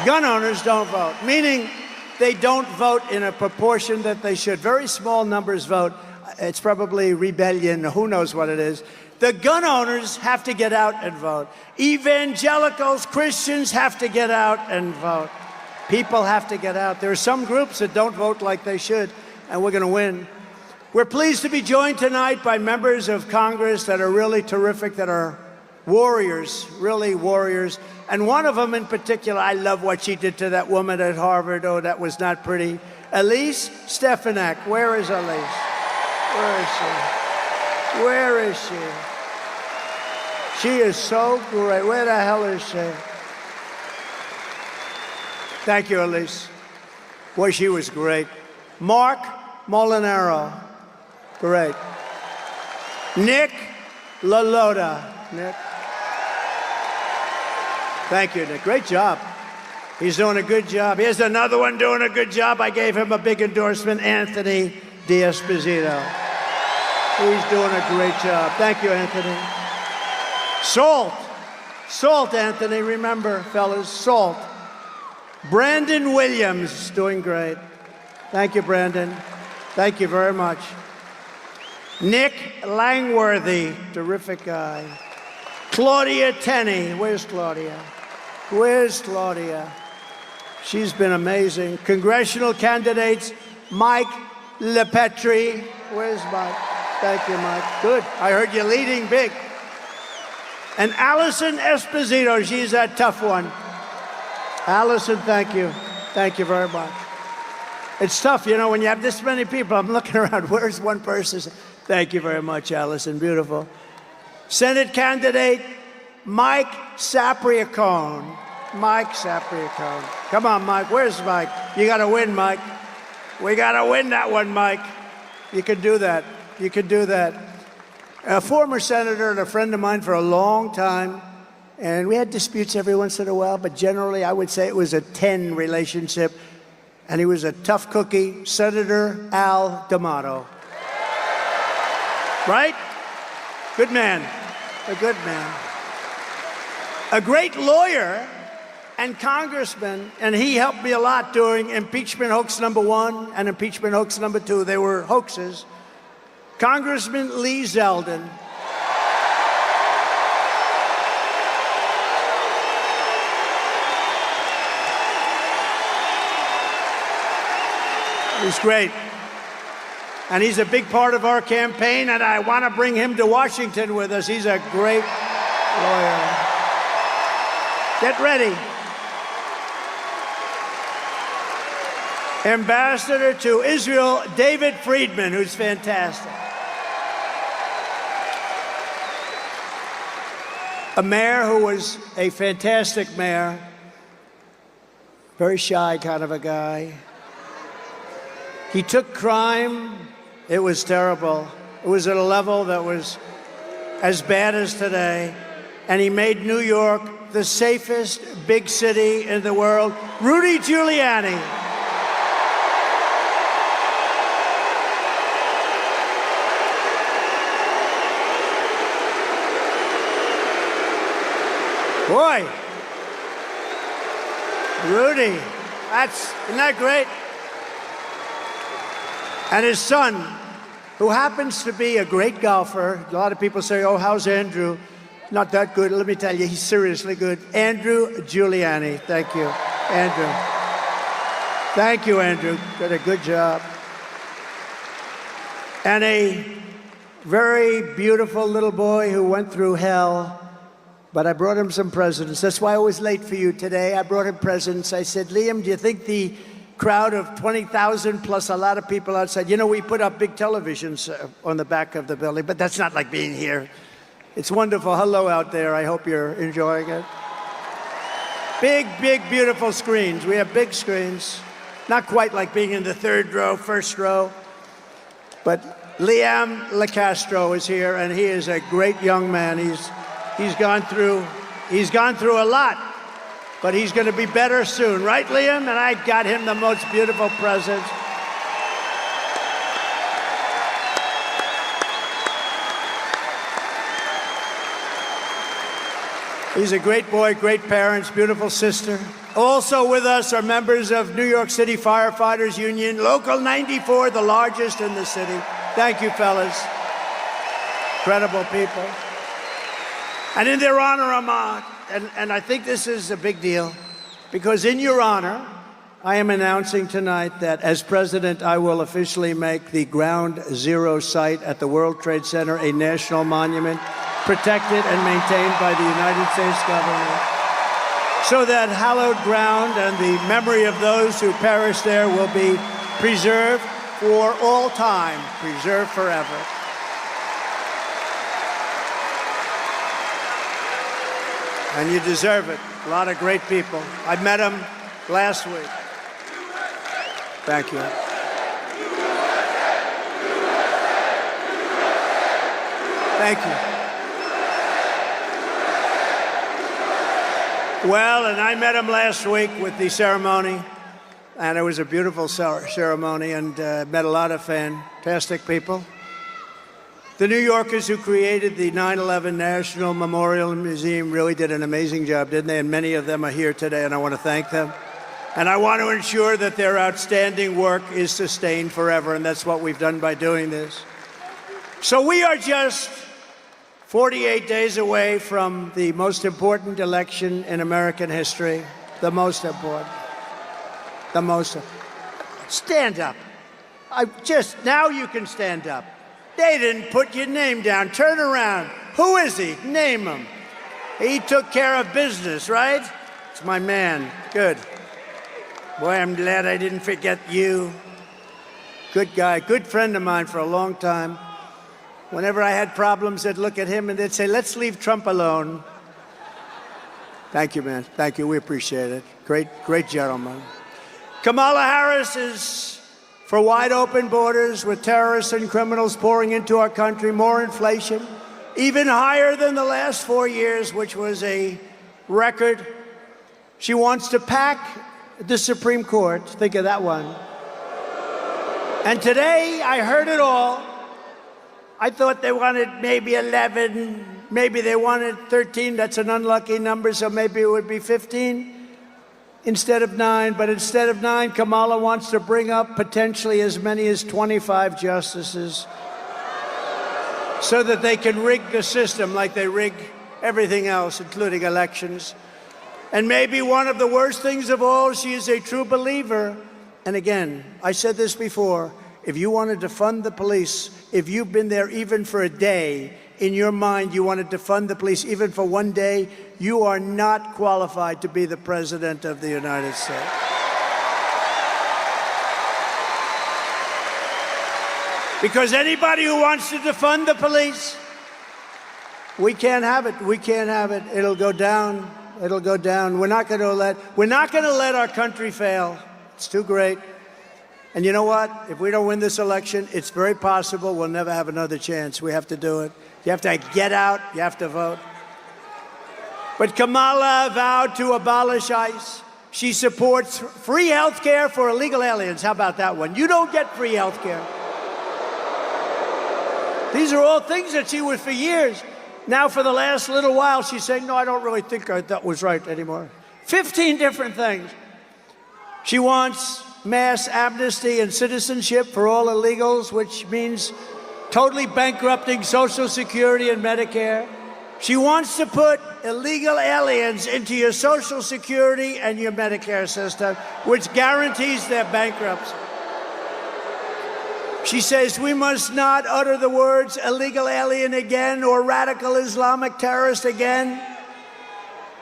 Gun owners don't vote, meaning they don't vote in a proportion that they should. Very small numbers vote. It's probably rebellion, who knows what it is. The gun owners have to get out and vote. Evangelicals, Christians have to get out and vote. People have to get out. There are some groups that don't vote like they should, and we're going to win. We're pleased to be joined tonight by members of Congress that are really terrific, that are warriors, really warriors. And one of them in particular, I love what she did to that woman at Harvard. Oh, that was not pretty. Elise Stefanik. Where is Elise? Where is she? Where is she? She is so great. Where the hell is she? Thank you, Elise. Boy, she was great. Mark Molinaro. Great. Nick LaLota. Nick. Thank you, Nick. Great job. He's doing a good job. Here's another one doing a good job. I gave him a big endorsement, Anthony D'Esposito. He's doing a great job. Thank you, Anthony. Salt. Salt, Anthony. Remember, fellas, salt. Brandon Williams, doing great. Thank you, Brandon. Thank you very much. Nick Langworthy, terrific guy. Claudia Tenney. Where's Claudia? Where's Claudia? She's been amazing. Congressional candidates, Mike LePetri. Where's Mike? Thank you, Mike. Good. I heard you leading big. And Allison Esposito. She's a tough one. Allison, thank you. Thank you very much. It's tough, you know, when you have this many people. I'm looking around. Where's one person? Thank you very much, Allison. Beautiful. Senate candidate Mike Sapriacone. Mike Sapriacone. Come on, Mike. Where's Mike? You got to win, Mike. We got to win that one, Mike. You can do that. You can do that. A former senator and a friend of mine for a long time, and we had disputes every once in a while, but generally I would say it was a 10 relationship, and he was a tough cookie, Senator Al D'Amato. Right? Good man. A good man. A great lawyer and congressman, and he helped me a lot during impeachment hoax number 1 and impeachment hoax number 2. They were hoaxes. Congressman Lee Zeldin. He's great. And he's a big part of our campaign, and I want to bring him to Washington with us. He's a great lawyer. Get ready. Ambassador to Israel, David Friedman, who's fantastic. A mayor who was a fantastic mayor, very shy kind of a guy. He took crime It was terrible. It was at a level that was as bad as today. And he made New York the safest big city in the world. Rudy Giuliani. Boy, Rudy, isn't that great? And his son, who happens to be a great golfer. A lot of people say, oh, how's Andrew? Not that good. Let me tell you, he's seriously good. Andrew Giuliani. Thank you, Andrew. Thank you, Andrew. Did a good job. And a very beautiful little boy who went through hell. But I brought him some presents. That's why I was late for you today. I brought him presents. I said, Liam, do you think the crowd of 20,000 plus a lot of people outside, you know, we put up big televisions on the back of the building, but that's not like being here. It's wonderful. Hello out there. I hope you're enjoying it. Big, big, beautiful screens. We have big screens. Not quite like being in the third row, first row. But Liam LaCastro is here, and he is a great young man. He's gone through a lot, but he's going to be better soon. Right, Liam? And I got him the most beautiful presents. He's a great boy, great parents, beautiful sister. Also with us are members of New York City Firefighters Union, Local 94, the largest in the city. Thank you, fellas. Incredible people. And in their honor, and I think this is a big deal, because in your honor, I am announcing tonight that as president, I will officially make the Ground Zero site at the World Trade Center a national monument, protected and maintained by the United States government, so that hallowed ground and the memory of those who perished there will be preserved for all time, preserved forever. And you deserve it. A lot of great people. I met them last week. Thank you. Thank you. Well, and I met him last week with the ceremony, and it was a beautiful ceremony, and met a lot of fantastic people. The New Yorkers who created the 9/11 National Memorial Museum really did an amazing job, didn't they? And many of them are here today, and I want to thank them. And I want to ensure that their outstanding work is sustained forever, and that's what we've done by doing this. So we are just 48 days away from the most important election in American history. The most important. The most. Stand up. Now you can stand up. They didn't put your name down. Turn around. Who is he? Name him. He took care of business, right? It's my man. Good. Boy, I'm glad I didn't forget you. Good guy, good friend of mine for a long time. Whenever I had problems, I'd look at him and they'd say, let's leave Trump alone. Thank you, man. Thank you. We appreciate it. Great, great gentleman. Kamala Harris is for wide open borders with terrorists and criminals pouring into our country, more inflation, even higher than the last 4 years, which was a record. She wants to pack the Supreme Court. Think of that one. And today, I heard it all. I thought they wanted maybe 11, maybe they wanted 13. That's an unlucky number, so maybe it would be 15 instead of 9. But instead of 9, Kamala wants to bring up potentially as many as 25 justices so that they can rig the system like they rig everything else, including elections. And maybe one of the worst things of all, she is a true believer. And again, I said this before, if you want to defund the police, if you've been there even for a day, in your mind you want to defund the police even for one day, you are not qualified to be the President of the United States. Because anybody who wants to defund the police, we can't have it. We can't have it. It'll go down. It'll go down. We're not going to let our country fail. It's too great. And you know what? If we don't win this election, it's very possible we'll never have another chance. We have to do it. You have to get out. You have to vote. But Kamala vowed to abolish ICE. She supports free health care for illegal aliens. How about that one? You don't get free health care. These are all things that she was for years. Now, for the last little while, she's saying, no, I don't really think that was right anymore. 15 different things. She wants mass amnesty and citizenship for all illegals, which means totally bankrupting Social Security and Medicare. She wants to put illegal aliens into your Social Security and your Medicare system, which guarantees their bankruptcy. She says we must not utter the words illegal alien again or radical Islamic terrorist again.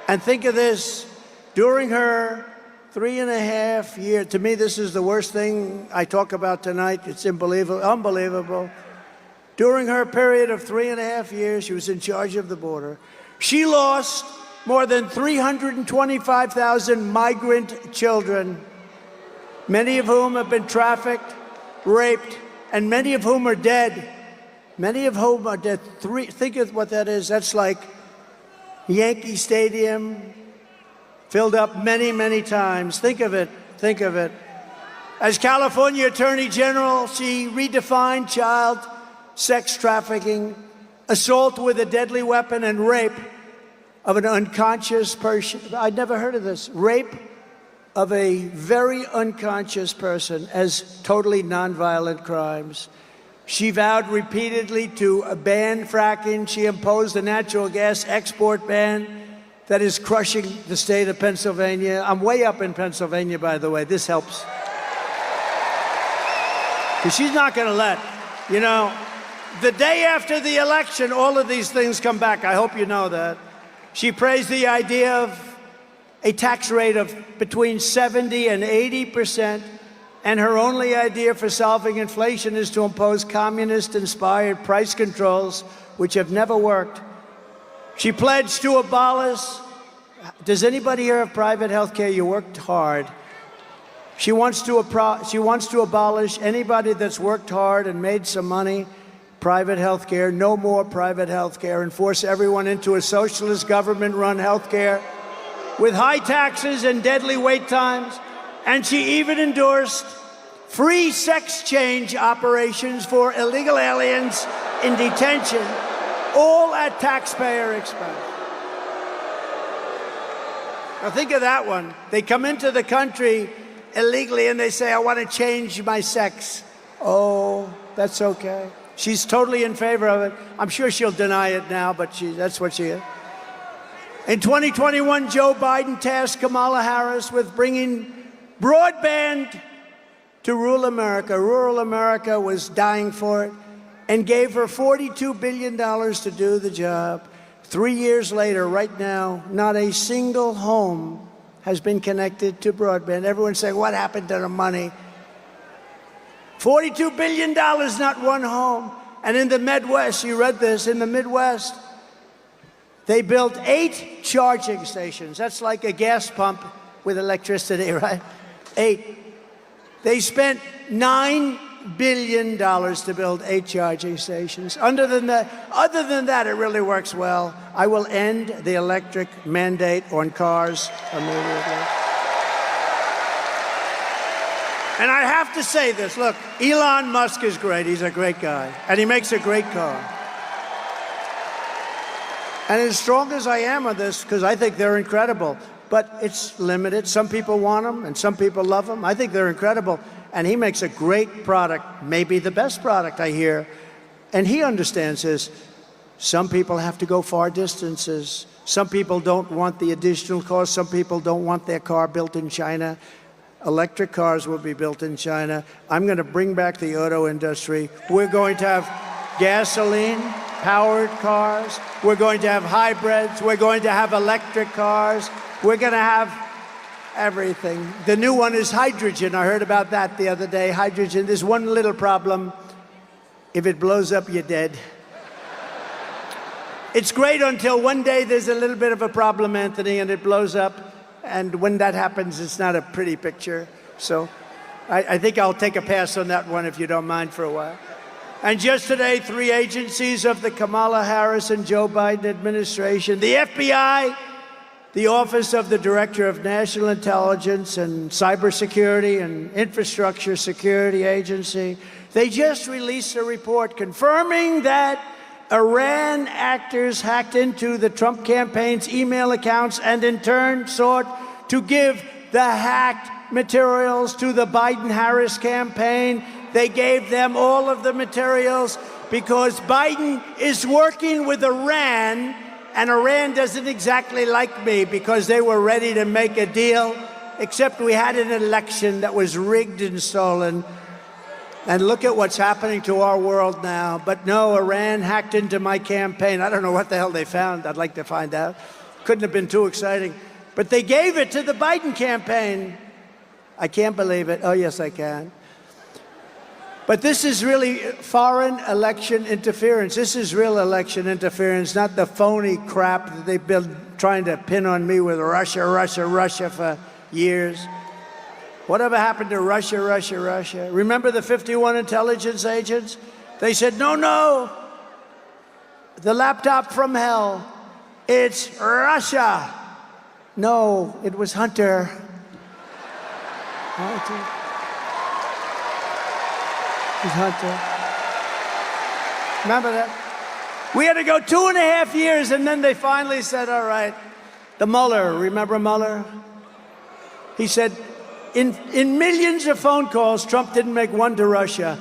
And think of this, during her 3.5 years, to me this is the worst thing I talk about tonight, it's unbelievable. During her period of 3.5 years, she was in charge of the border. She lost more than 325,000 migrant children, many of whom have been trafficked, raped, and many of whom are dead. Many of whom are dead. Think of what that is. That's like Yankee Stadium, filled up many, many times. Think of it. Think of it. As California Attorney General, she redefined child sex trafficking, assault with a deadly weapon, and rape of an unconscious person. I'd never heard of this. Rape of a very unconscious person as totally nonviolent crimes. She vowed repeatedly to ban fracking. She imposed a natural gas export ban that is crushing the state of Pennsylvania. I'm way up in Pennsylvania, by the way. This helps. Because she's not going to let, the day after the election, all of these things come back. I hope you know that. She praised the idea of a tax rate of between 70 and 80%, and her only idea for solving inflation is to impose communist-inspired price controls, which have never worked. She pledged to abolish. Does anybody here have private health care? You worked hard. She wants to abolish anybody that's worked hard and made some money. Private health care, no more private health care, and force everyone into a socialist government-run health care with high taxes and deadly wait times. And she even endorsed free sex change operations for illegal aliens in detention, all at taxpayer expense. Now think of that one. They come into the country illegally and they say, I want to change my sex. Oh, that's okay. She's totally in favor of it. I'm sure she'll deny it now, but that's what she is. In 2021, Joe Biden tasked Kamala Harris with bringing broadband to rural America. Rural America was dying for it, and gave her $42 billion to do the job. 3 years later, right now, not a single home has been connected to broadband. Everyone's saying, what happened to the money? $42 billion, not one home. And in the Midwest, you read this, in the Midwest, they built 8 charging stations. That's like a gas pump with electricity, right? 8. They spent $9 billion to build 8 charging stations. Other than that, it really works well. I will end the electric mandate on cars immediately. And I have to say this, look, Elon Musk is great. He's a great guy, and he makes a great car. And as strong as I am on this, because I think they're incredible, but it's limited. Some people want them, and some people love them. I think they're incredible, and he makes a great product, maybe the best product I hear. And he understands this. Some people have to go far distances. Some people don't want the additional cost. Some people don't want their car built in China. Electric cars will be built in China. I'm going to bring back the auto industry. We're going to have gasoline-powered cars. We're going to have hybrids. We're going to have electric cars. We're going to have everything. The new one is hydrogen. I heard about that the other day. Hydrogen. There's one little problem. If it blows up, you're dead. It's great until one day there's a little bit of a problem, Anthony, and it blows up. And when that happens, it's not a pretty picture. So I think I'll take a pass on that one if you don't mind for a while. And just today, 3 agencies of the Kamala Harris and Joe Biden administration, the FBI, the Office of the Director of National Intelligence and Cybersecurity and Infrastructure Security Agency, they just released a report confirming that Iran actors hacked into the Trump campaign's email accounts and in turn sought to give the hacked materials to the Biden-Harris campaign. They gave them all of the materials because Biden is working with Iran, and Iran doesn't exactly like me because they were ready to make a deal, except we had an election that was rigged and stolen. And look at what's happening to our world now. But no, Iran hacked into my campaign. I don't know what the hell they found. I'd like to find out. Couldn't have been too exciting. But they gave it to the Biden campaign. I can't believe it. Oh, yes, I can. But this is really foreign election interference. This is real election interference, not the phony crap that they've been trying to pin on me with Russia, Russia, Russia for years. Whatever happened to Russia, Russia, Russia? Remember the 51 intelligence agents? They said, no, no, the laptop from hell, it's Russia. No, it was Hunter. Hunter. Remember that? We had to go 2.5 years, and then they finally said, all right, the Mueller, remember Mueller? He said, in millions of phone calls, Trump didn't make one to Russia.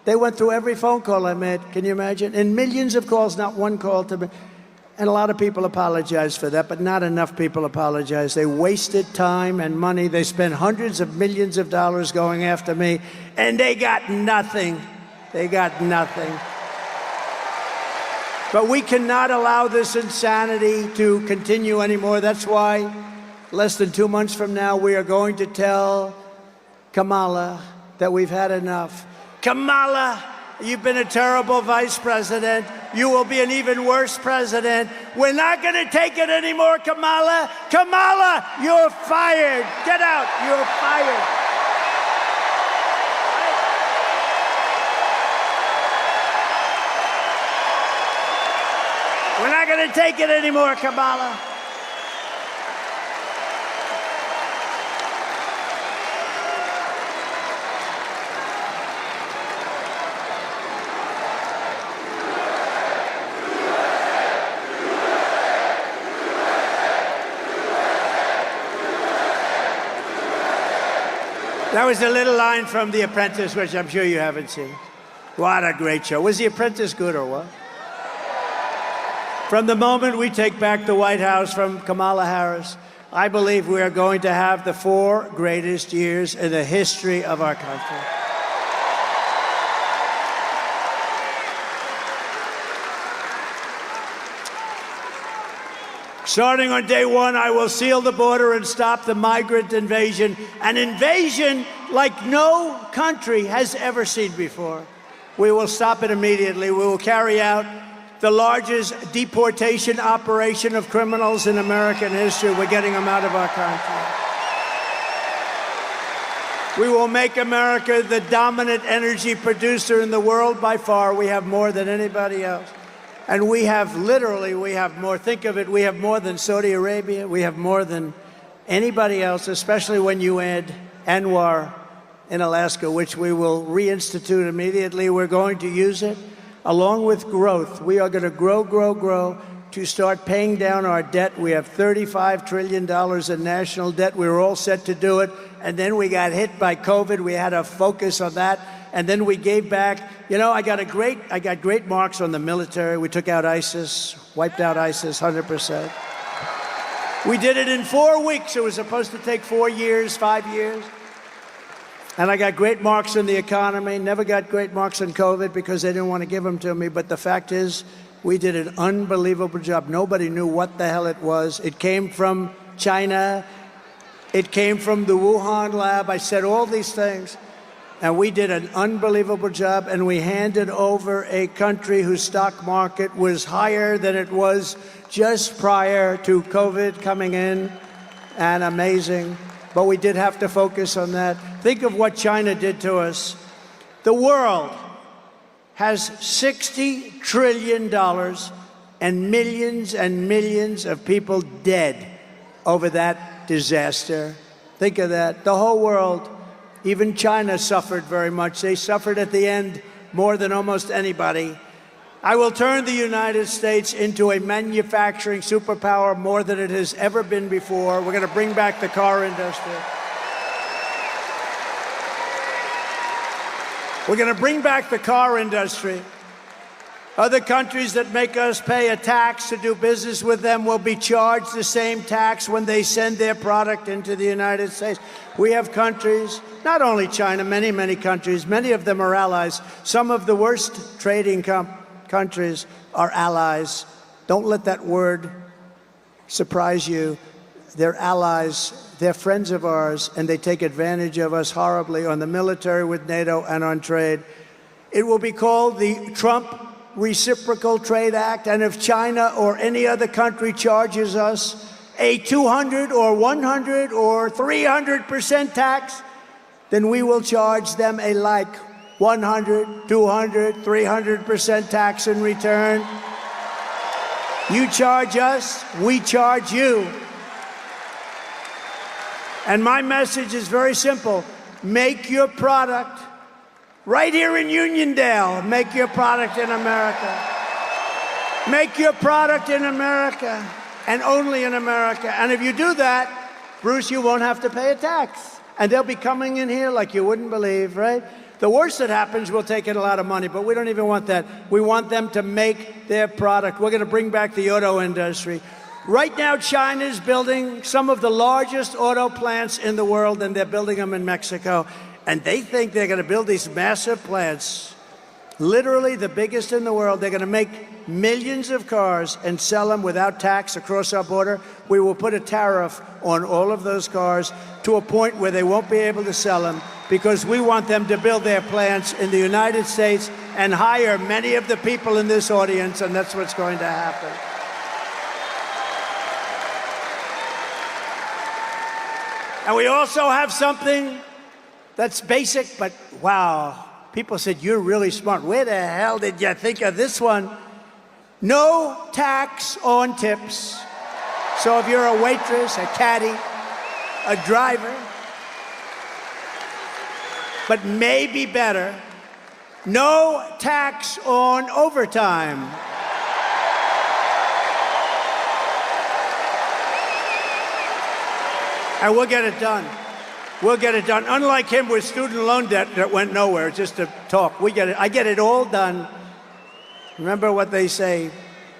They went through every phone call I made. Can you imagine? In millions of calls, not one call to me. And a lot of people apologize for that, but not enough people apologize. They wasted time and money. They spent hundreds of millions of dollars going after me, and they got nothing. They got nothing. But we cannot allow this insanity to continue anymore. That's why less than 2 months from now, we are going to tell Kamala that we've had enough. Kamala, you've been a terrible vice president. You will be an even worse president. We're not going to take it anymore, Kamala. Kamala, you're fired. Get out. You're fired. We're not going to take it anymore, Kamala. That was a little line from The Apprentice, which I'm sure you haven't seen. What a great show. Was The Apprentice good or what? From the moment we take back the White House from Kamala Harris, I believe we are going to have the 4 greatest years in the history of our country. Starting on day 1, I will seal the border and stop the migrant invasion, an invasion like no country has ever seen before. We will stop it immediately. We will carry out the largest deportation operation of criminals in American history. We're getting them out of our country. We will make America the dominant energy producer in the world by far. We have more than anybody else. And we have more. Think of it, we have more than Saudi Arabia. We have more than anybody else, especially when you add Anwar in Alaska, which we will reinstitute immediately. We're going to use it along with growth. We are going to grow to start paying down our debt. We have $35 trillion in national debt. We were all set to do it. And then we got hit by COVID. We had to focus on that. And then we gave back. You know, I got great marks on the military. We took out ISIS, wiped out ISIS 100%. We did it in 4 weeks. It was supposed to take 4 years, 5 years. And I got great marks on the economy. Never got great marks on COVID because they didn't want to give them to me. But the fact is, we did an unbelievable job. Nobody knew what the hell it was. It came from China. It came from the Wuhan lab. I said all these things. And we did an unbelievable job, and we handed over a country whose stock market was higher than it was just prior to COVID coming in, and amazing. But we did have to focus on that. Think of what China did to us. The world has $60 trillion and millions of people dead over that disaster. Think of that. The whole world, even China, suffered very much. They suffered at the end more than almost anybody. I will turn the United States into a manufacturing superpower more than it has ever been before. We're going to bring back the car industry. We're going to bring back the car industry. Other countries that make us pay a tax to do business with them will be charged the same tax when they send their product into the United States. We have countries, not only China, many countries, many of them are allies. Some of the worst trading countries are allies. Don't let that word surprise you. They're allies. They're friends of ours, and they take advantage of us horribly on the military with NATO and on trade. It will be called the Trump Reciprocal Trade Act, and if China or any other country charges us a 200 or 100 or 300% tax, then we will charge them a like 100, 200, 300% tax in return. You charge us, we charge you. And my message is very simple. Make your product right here in Uniondale. Make your product in America. Make your product in America, and only in America. And if you do that, Bruce, you won't have to pay a tax. And they'll be coming in here like you wouldn't believe, right? The worst that happens, we'll take in a lot of money, but we don't even want that. We want them to make their product. We're going to bring back the auto industry. Right now, China is building some of the largest auto plants in the world, and they're building them in Mexico. And they think they're going to build these massive plants, literally the biggest in the world. They're going to make millions of cars and sell them without tax across our border. We will put a tariff on all of those cars to a point where they won't be able to sell them, because we want them to build their plants in the United States and hire many of the people in this audience, and that's what's going to happen. And we also have something that's basic, but wow, people said, you're really smart. Where the hell did you think of this one? No tax on tips. So if you're a waitress, a caddy, a driver, but maybe better, no tax on overtime. And we'll get it done. We'll get it done. Unlike him with student loan debt that went nowhere, just to talk. We get it. I get it all done. Remember what they say,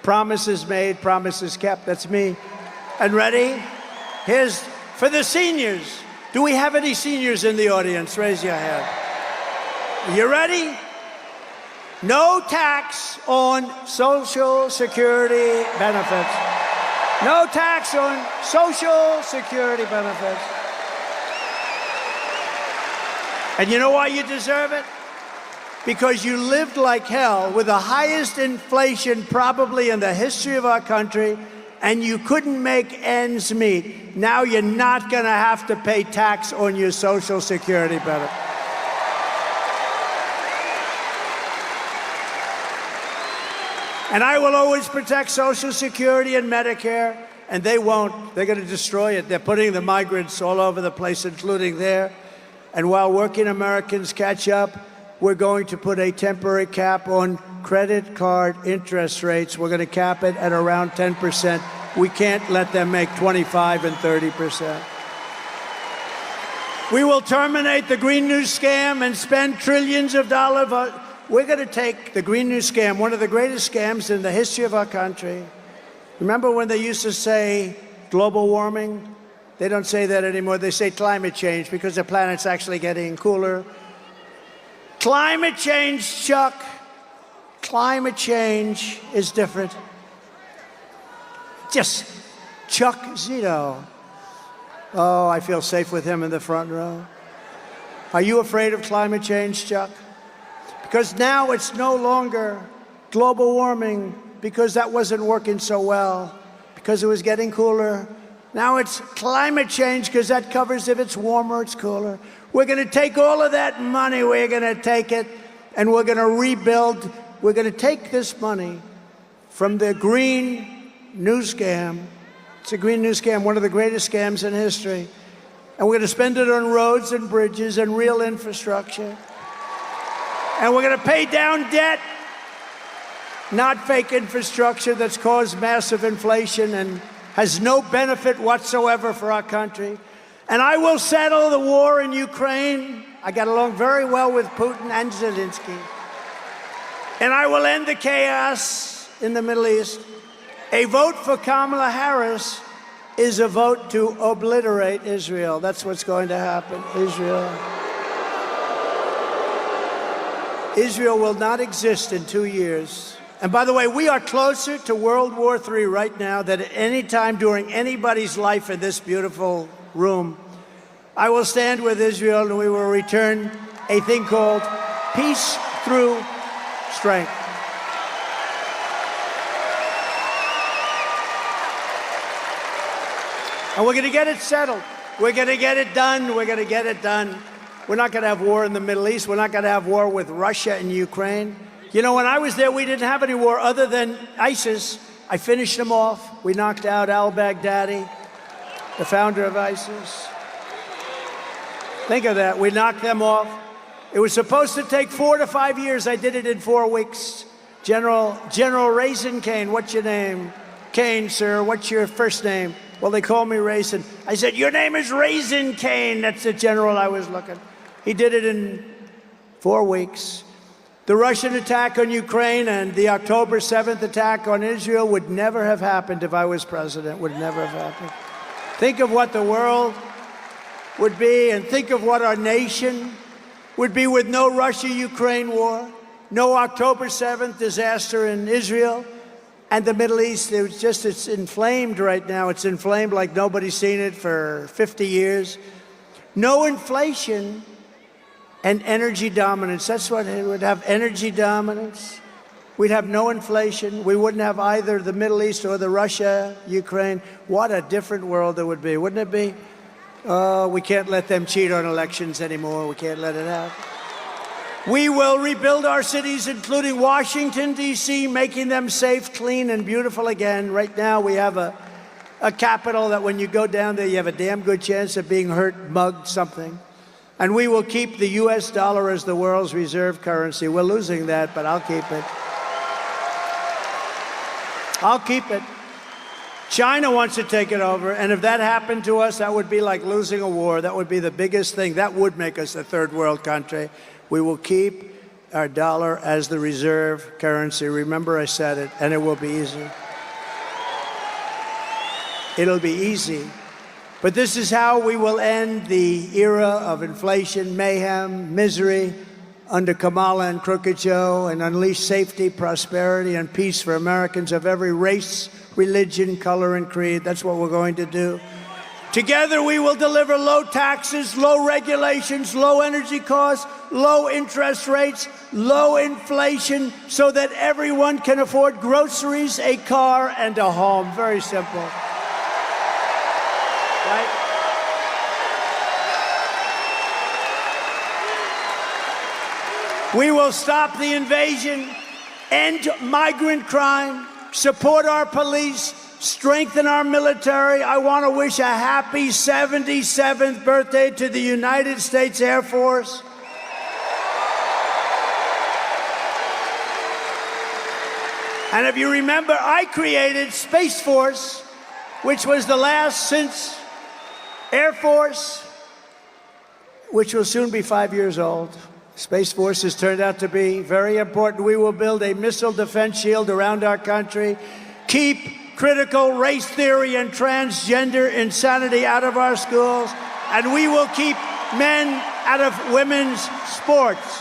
promises made, promises kept. That's me. And ready? Here's for the seniors. Do we have any seniors in the audience? Raise your hand. You ready? No tax on Social Security benefits. No tax on Social Security benefits. And you know why you deserve it? Because you lived like hell with the highest inflation probably in the history of our country, and you couldn't make ends meet. Now you're not going to have to pay tax on your Social Security benefit. And I will always protect Social Security and Medicare, and they won't. They're going to destroy it. They're putting the migrants all over the place, including there. And while working Americans catch up, we're going to put a temporary cap on credit card interest rates. We're going to cap it at around 10%. We can't let them make 25 and 30%. We will terminate the Green New Scam and spend trillions of dollars. We're going to take the Green New Scam, one of the greatest scams in the history of our country. Remember when they used to say global warming? They don't say that anymore. They say climate change because the planet's actually getting cooler. Climate change, Chuck. Climate change is different. Just Chuck Zito. Oh, I feel safe with him in the front row. Are you afraid of climate change, Chuck? Because now it's no longer global warming, because that wasn't working so well, because it was getting cooler. Now it's climate change because that covers if it's warmer, it's cooler. We're going to take all of that money, we're going to take it, and we're going to rebuild. We're going to take this money from the green new scam. It's a green new scam, one of the greatest scams in history. And we're going to spend it on roads and bridges and real infrastructure. And we're going to pay down debt, not fake infrastructure that's caused massive inflation and has no benefit whatsoever for our country. And I will settle the war in Ukraine. I got along very well with Putin and Zelensky. And I will end the chaos in the Middle East. A vote for Kamala Harris is a vote to obliterate Israel. That's what's going to happen. Israel will not exist in 2 years. And by the way, we are closer to World War III right now than at any time during anybody's life in this beautiful room. I will stand with Israel and we will return a thing called peace through strength. And we're going to get it settled. We're going to get it done. We're going to get it done. We're not going to have war in the Middle East. We're not going to have war with Russia and Ukraine. You know, when I was there, we didn't have any war other than ISIS. I finished them off. We knocked out al-Baghdadi, the founder of ISIS. Think of that. We knocked them off. It was supposed to take 4 to 5 years. I did it in 4 weeks. General Raisin Cain, what's your name? Cain, sir, what's your first name? Well, they call me Raisin. I said, your name is Raisin Cain. That's the general I was looking. He did it in 4 weeks. The Russian attack on Ukraine and the October 7th attack on Israel would never have happened if I was president, would never have happened. Think of what the world would be, and think of what our nation would be with no Russia-Ukraine war, no October 7th disaster in Israel, and the Middle East. It's inflamed right now. It's inflamed like nobody's seen it for 50 years. No inflation and energy dominance. That's what it would have, energy dominance. We'd have no inflation. We wouldn't have either the Middle East or the Russia, Ukraine. What a different world it would be, wouldn't it be? We can't let them cheat on elections anymore. We can't let it happen. We will rebuild our cities, including Washington, D.C., making them safe, clean, and beautiful again. Right now, we have a capital that when you go down there, you have a damn good chance of being hurt, mugged, something. And we will keep the U.S. dollar as the world's reserve currency. We're losing that, but I'll keep it. I'll keep it. China wants to take it over, and if that happened to us, that would be like losing a war. That would be the biggest thing. That would make us a third world country. We will keep our dollar as the reserve currency. Remember, I said it, and it will be easy. It'll be easy. But this is how we will end the era of inflation, mayhem, misery under Kamala and Crooked Joe, and unleash safety, prosperity, and peace for Americans of every race, religion, color, and creed. That's what we're going to do. Together, we will deliver low taxes, low regulations, low energy costs, low interest rates, low inflation, so that everyone can afford groceries, a car, and a home. Very simple. Right? We will stop the invasion, end migrant crime, support our police, strengthen our military. I want to wish a happy 77th birthday to the United States Air Force. And if you remember, I created Space Force, which was the last since Air Force, which will soon be 5 years old. Space Force has turned out to be very important. We will build a missile defense shield around our country, keep critical race theory and transgender insanity out of our schools, and we will keep men out of women's sports.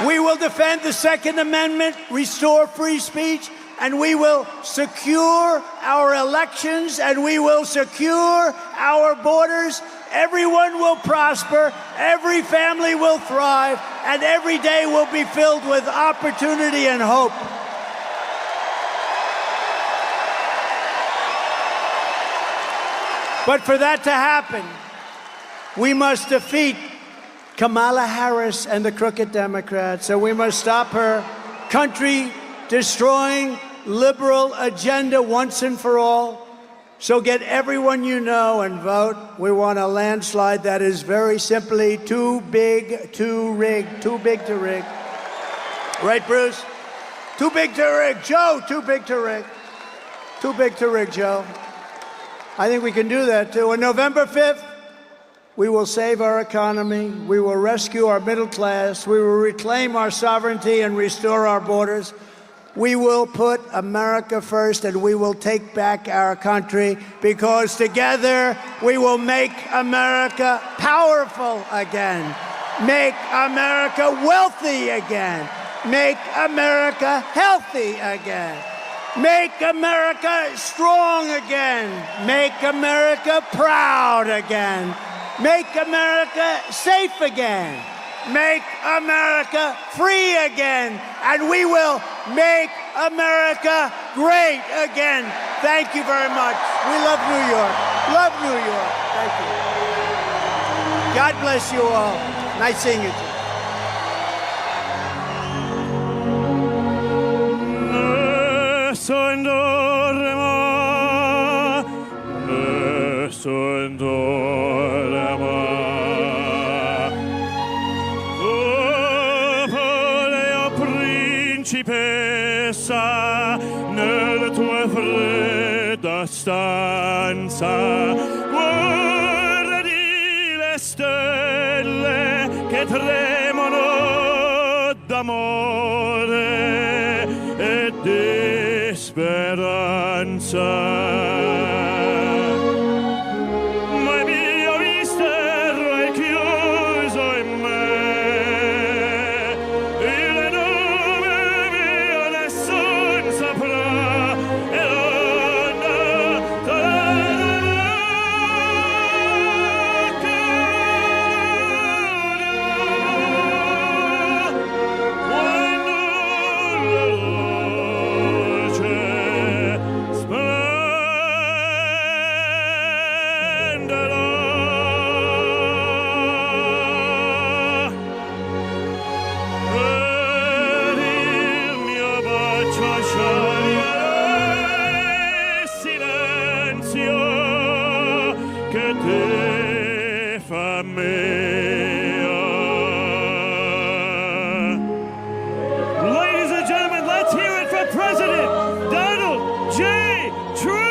We will defend the Second Amendment, restore free speech, and we will secure our elections, and we will secure our borders, everyone will prosper, every family will thrive, and every day will be filled with opportunity and hope. But for that to happen, we must defeat Kamala Harris and the crooked Democrats, and we must stop her country-destroying liberal agenda once and for all. So get everyone you know and vote. We want a landslide that is very simply too big to rig. Too big to rig. Right, Bruce? Too big to rig. Joe, too big to rig. Too big to rig, Joe. I think we can do that, too. On November 5th, we will save our economy. We will rescue our middle class. We will reclaim our sovereignty and restore our borders. We will put America first, and we will take back our country, because together we will make America powerful again, make America wealthy again, make America healthy again, make America strong again, make America proud again, make America safe again, make America free again, and we will make America great again. Thank you very much. We love New York. Love New York. Thank you. God bless you all. Nice seeing you. Principessa, nella tua fredda stanza, guardi le stelle che tremano d'amore e di speranza. Ladies and gentlemen, let's hear it for President Donald J. Trump!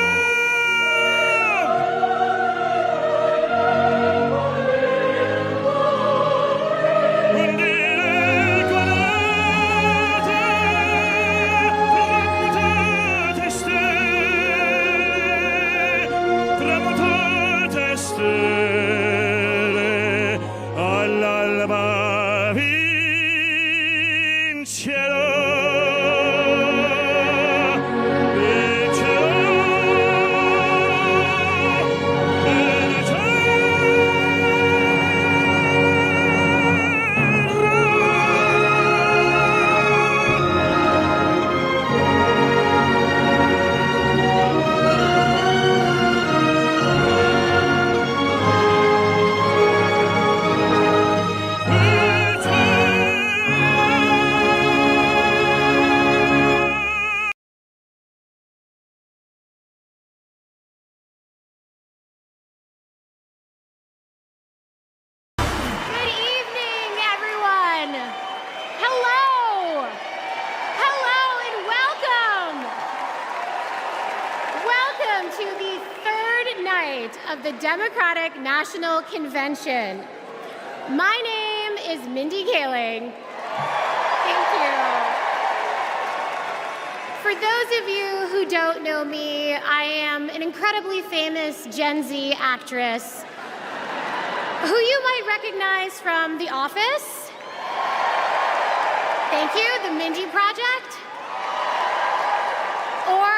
Of the Democratic National Convention. My name is Mindy Kaling. Thank you. For those of you who don't know me, I am an incredibly famous Gen Z actress who you might recognize from The Office. Thank you, The Mindy Project. Or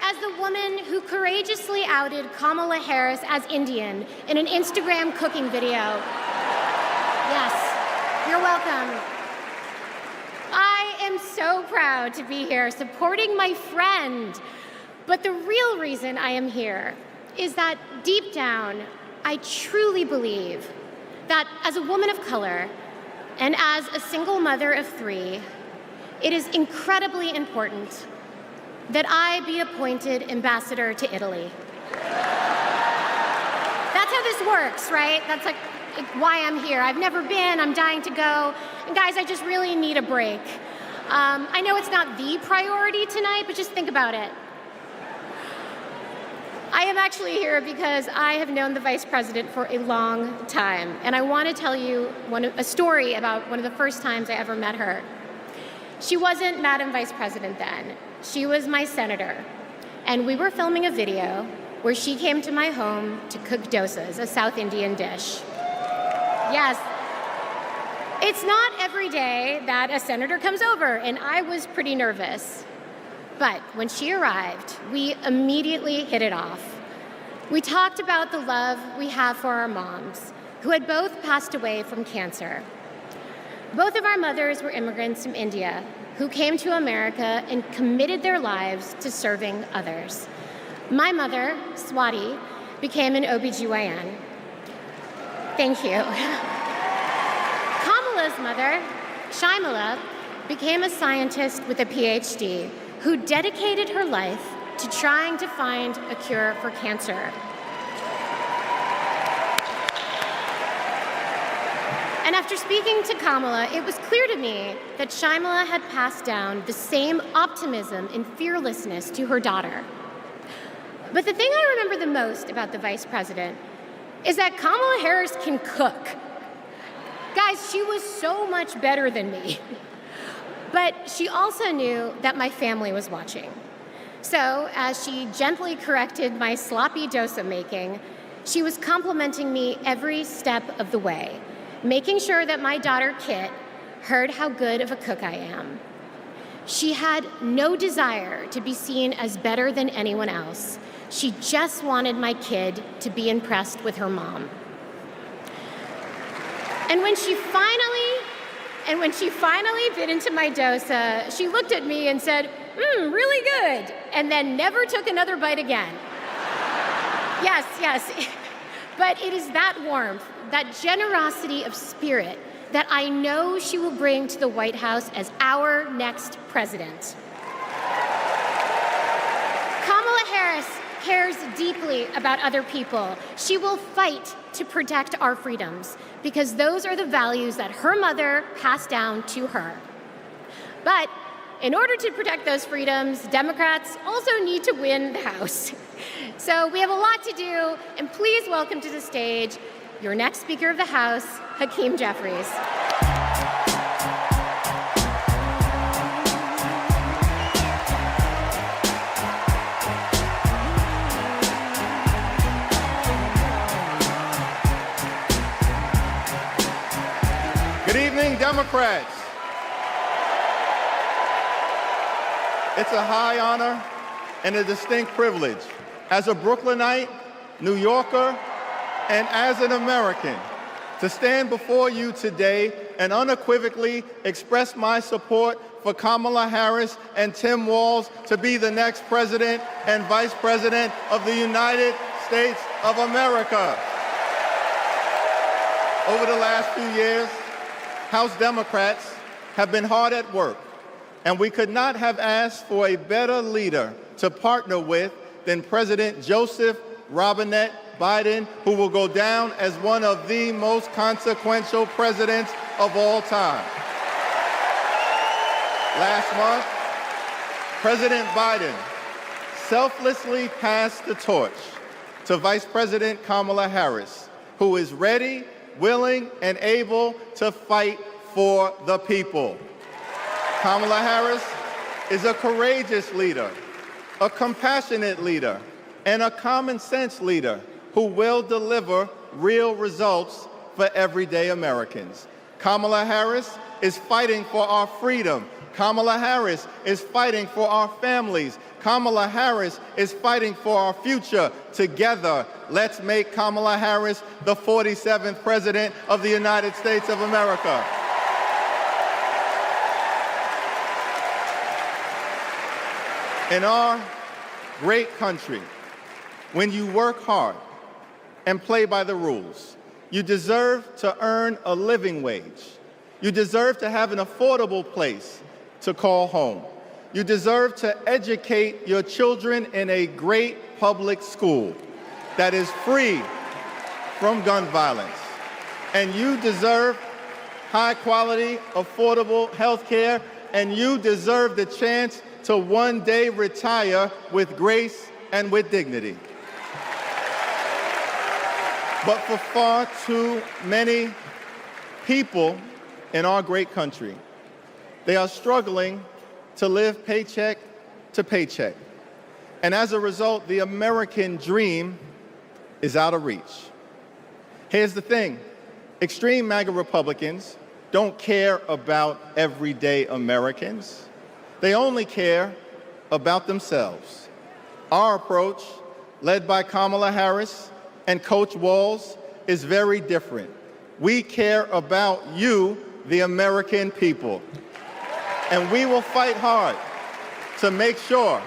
as the woman who courageously outed Kamala Harris as Indian in an Instagram cooking video. Yes, you're welcome. I am so proud to be here supporting my friend. But the real reason I am here is that deep down, I truly believe that as a woman of color and as a single mother of 3, it is incredibly important that I be appointed ambassador to Italy. That's how this works, right? That's like why I'm here. I've never been, I'm dying to go. And guys, I just really need a break. I know it's not the priority tonight, but just think about it. I am actually here because I have known the Vice President for a long time, and I want to tell you a story about one of the first times I ever met her. She wasn't Madam Vice President then. She was my senator, and we were filming a video where she came to my home to cook dosas, a South Indian dish. Yes, it's not every day that a senator comes over, and I was pretty nervous. But when she arrived, we immediately hit it off. We talked about the love we have for our moms, who had both passed away from cancer. Both of our mothers were immigrants from India who came to America and committed their lives to serving others. My mother, Swati, became an OBGYN. Thank you. Kamala's mother, Shaimala, became a scientist with a PhD who dedicated her life to trying to find a cure for cancer. And after speaking to Kamala, it was clear to me that Shaimala had passed down the same optimism and fearlessness to her daughter. But the thing I remember the most about the Vice President is that Kamala Harris can cook. Guys, she was so much better than me. But she also knew that my family was watching. So, as she gently corrected my sloppy dosa making, she was complimenting me every step of the way, making sure that my daughter Kit heard how good of a cook I am. She had no desire to be seen as better than anyone else. She just wanted my kid to be impressed with her mom. And when she finally bit into my dosa, she looked at me and said, really good, and then never took another bite again. Yes, but it is that warmth, that generosity of spirit that I know she will bring to the White House as our next president. Kamala Harris cares deeply about other people. She will fight to protect our freedoms because those are the values that her mother passed down to her. But in order to protect those freedoms, Democrats also need to win the House. So we have a lot to do, and please welcome to the stage your next Speaker of the House, Hakeem Jeffries. Good evening, Democrats. It's a high honor and a distinct privilege as a Brooklynite, New Yorker, and as an American to stand before you today and unequivocally express my support for Kamala Harris and Tim Walz to be the next President and Vice President of the United States of America. Over the last few years, House Democrats have been hard at work, and we could not have asked for a better leader to partner with than President Joseph Robinette Biden, who will go down as one of the most consequential presidents of all time. Last month, President Biden selflessly passed the torch to Vice President Kamala Harris, who is ready, willing, and able to fight for the people. Kamala Harris is a courageous leader, a compassionate leader, and a common sense leader who will deliver real results for everyday Americans. Kamala Harris is fighting for our freedom. Kamala Harris is fighting for our families. Kamala Harris is fighting for our future. Together, let's make Kamala Harris the 47th President of the United States of America. In our great country, when you work hard and play by the rules, you deserve to earn a living wage. You deserve to have an affordable place to call home. You deserve to educate your children in a great public school that is free from gun violence. And you deserve high-quality, affordable health care, and you deserve the chance to one day retire with grace and with dignity. But for far too many people in our great country, they are struggling to live paycheck to paycheck. And as a result, the American dream is out of reach. Here's the thing. Extreme MAGA Republicans don't care about everyday Americans. They only care about themselves. Our approach, led by Kamala Harris and Coach Walz, is very different. We care about you, the American people. And we will fight hard to make sure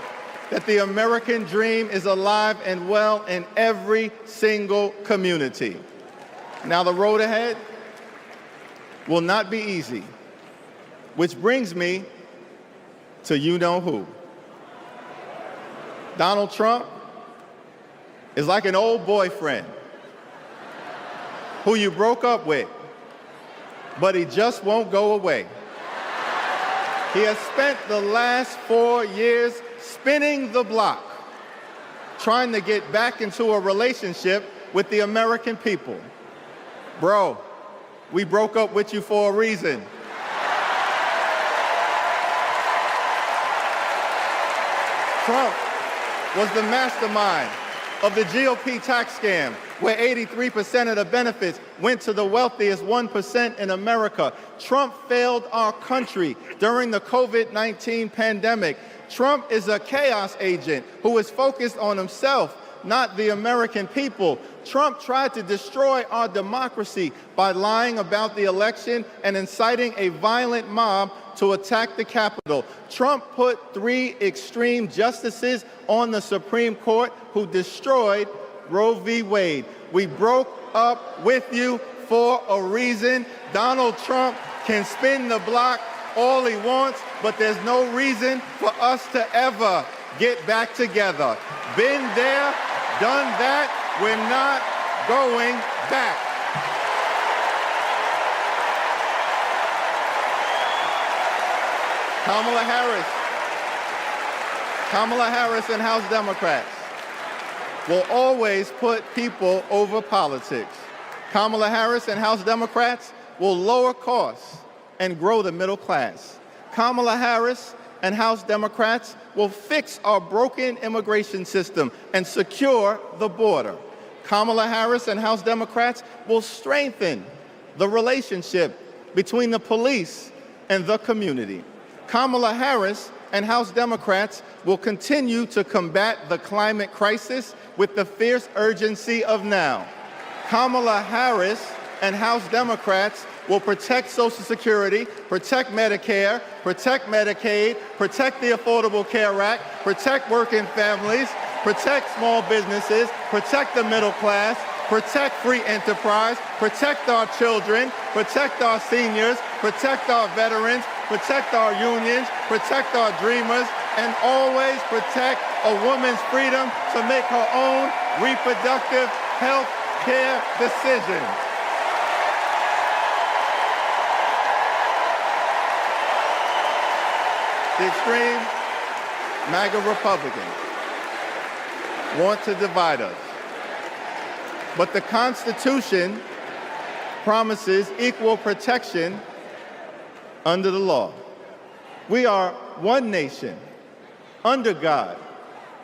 that the American dream is alive and well in every single community. Now, the road ahead will not be easy, which brings me to you-know-who. Donald Trump is like an old boyfriend who you broke up with, but he just won't go away. He has spent the last 4 years spinning the block, trying to get back into a relationship with the American people. Bro, we broke up with you for a reason. Trump was the mastermind of the GOP tax scam, where 83% of the benefits went to the wealthiest 1% in America. Trump failed our country during the COVID-19 pandemic. Trump is a chaos agent who is focused on himself, not the American people. Trump tried to destroy our democracy by lying about the election and inciting a violent mob to attack the Capitol. Trump put 3 extreme justices on the Supreme Court who destroyed Roe v. Wade. We broke up with you for a reason. Donald Trump can spin the block all he wants, but there's no reason for us to ever get back together. Been there, done that, we're not going back. Kamala Harris and House Democrats will always put people over politics. Kamala Harris and House Democrats will lower costs and grow the middle class. Kamala Harris and House Democrats will fix our broken immigration system and secure the border. Kamala Harris and House Democrats will strengthen the relationship between the police and the community. Kamala Harris and House Democrats will continue to combat the climate crisis with the fierce urgency of now. Kamala Harris and House Democrats will protect Social Security, protect Medicare, protect Medicaid, protect the Affordable Care Act, protect working families, protect small businesses, protect the middle class, protect free enterprise, protect our children, protect our seniors, protect our veterans, protect our unions, protect our dreamers, and always protect a woman's freedom to make her own reproductive health care decisions. The extreme MAGA Republicans want to divide us. But the Constitution promises equal protection under the law. We are one nation, under God,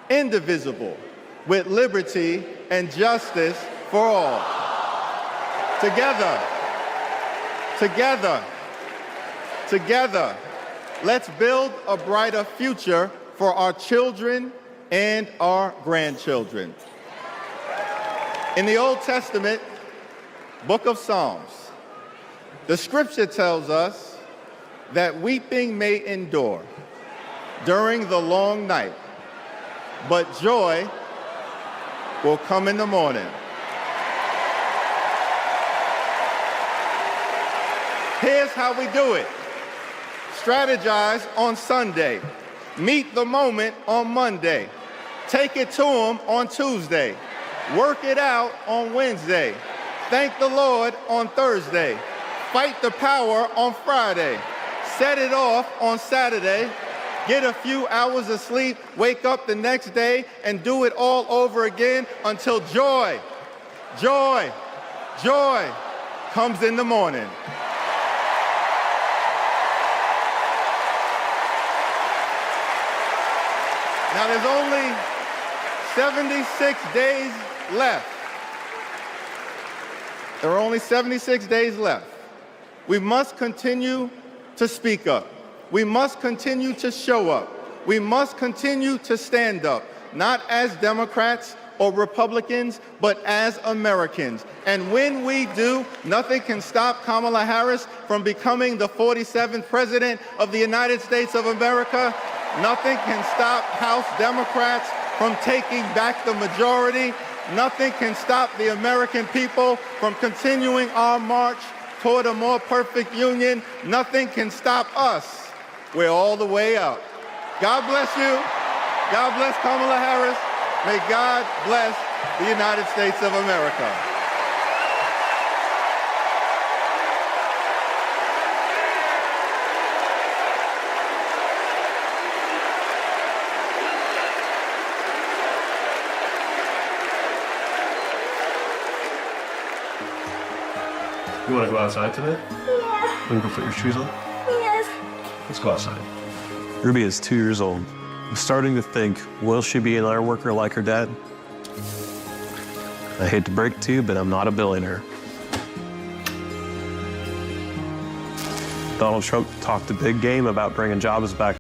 indivisible, with liberty and justice for all. Together, let's build a brighter future for our children and our grandchildren. In the Old Testament, book of Psalms, the scripture tells us that weeping may endure during the long night, but joy will come in the morning. Here's how we do it. Strategize on Sunday. Meet the moment on Monday. Take it to them on Tuesday. Work it out on Wednesday. Thank the Lord on Thursday. Fight the power on Friday. Set it off on Saturday. Get a few hours of sleep, wake up the next day, and do it all over again until joy, joy, joy comes in the morning. Now there's only 76 days left. There are only 76 days left. We must continue to speak up. We must continue to show up. We must continue to stand up, not as Democrats or Republicans, but as Americans. And when we do, nothing can stop Kamala Harris from becoming the 47th President of the United States of America. Nothing can stop House Democrats from taking back the majority. Nothing can stop the American people from continuing our march toward a more perfect union. Nothing can stop us. We're all the way up. God bless you. God bless Kamala Harris. May God bless the United States of America. You want to go outside today? Yeah. Want to go put your shoes on? Yes. Let's go outside. Ruby is 2 years old. I'm starting to think, will she be an iron worker like her dad? I hate to break it to you, but I'm not a billionaire. Donald Trump talked a big game about bringing jobs back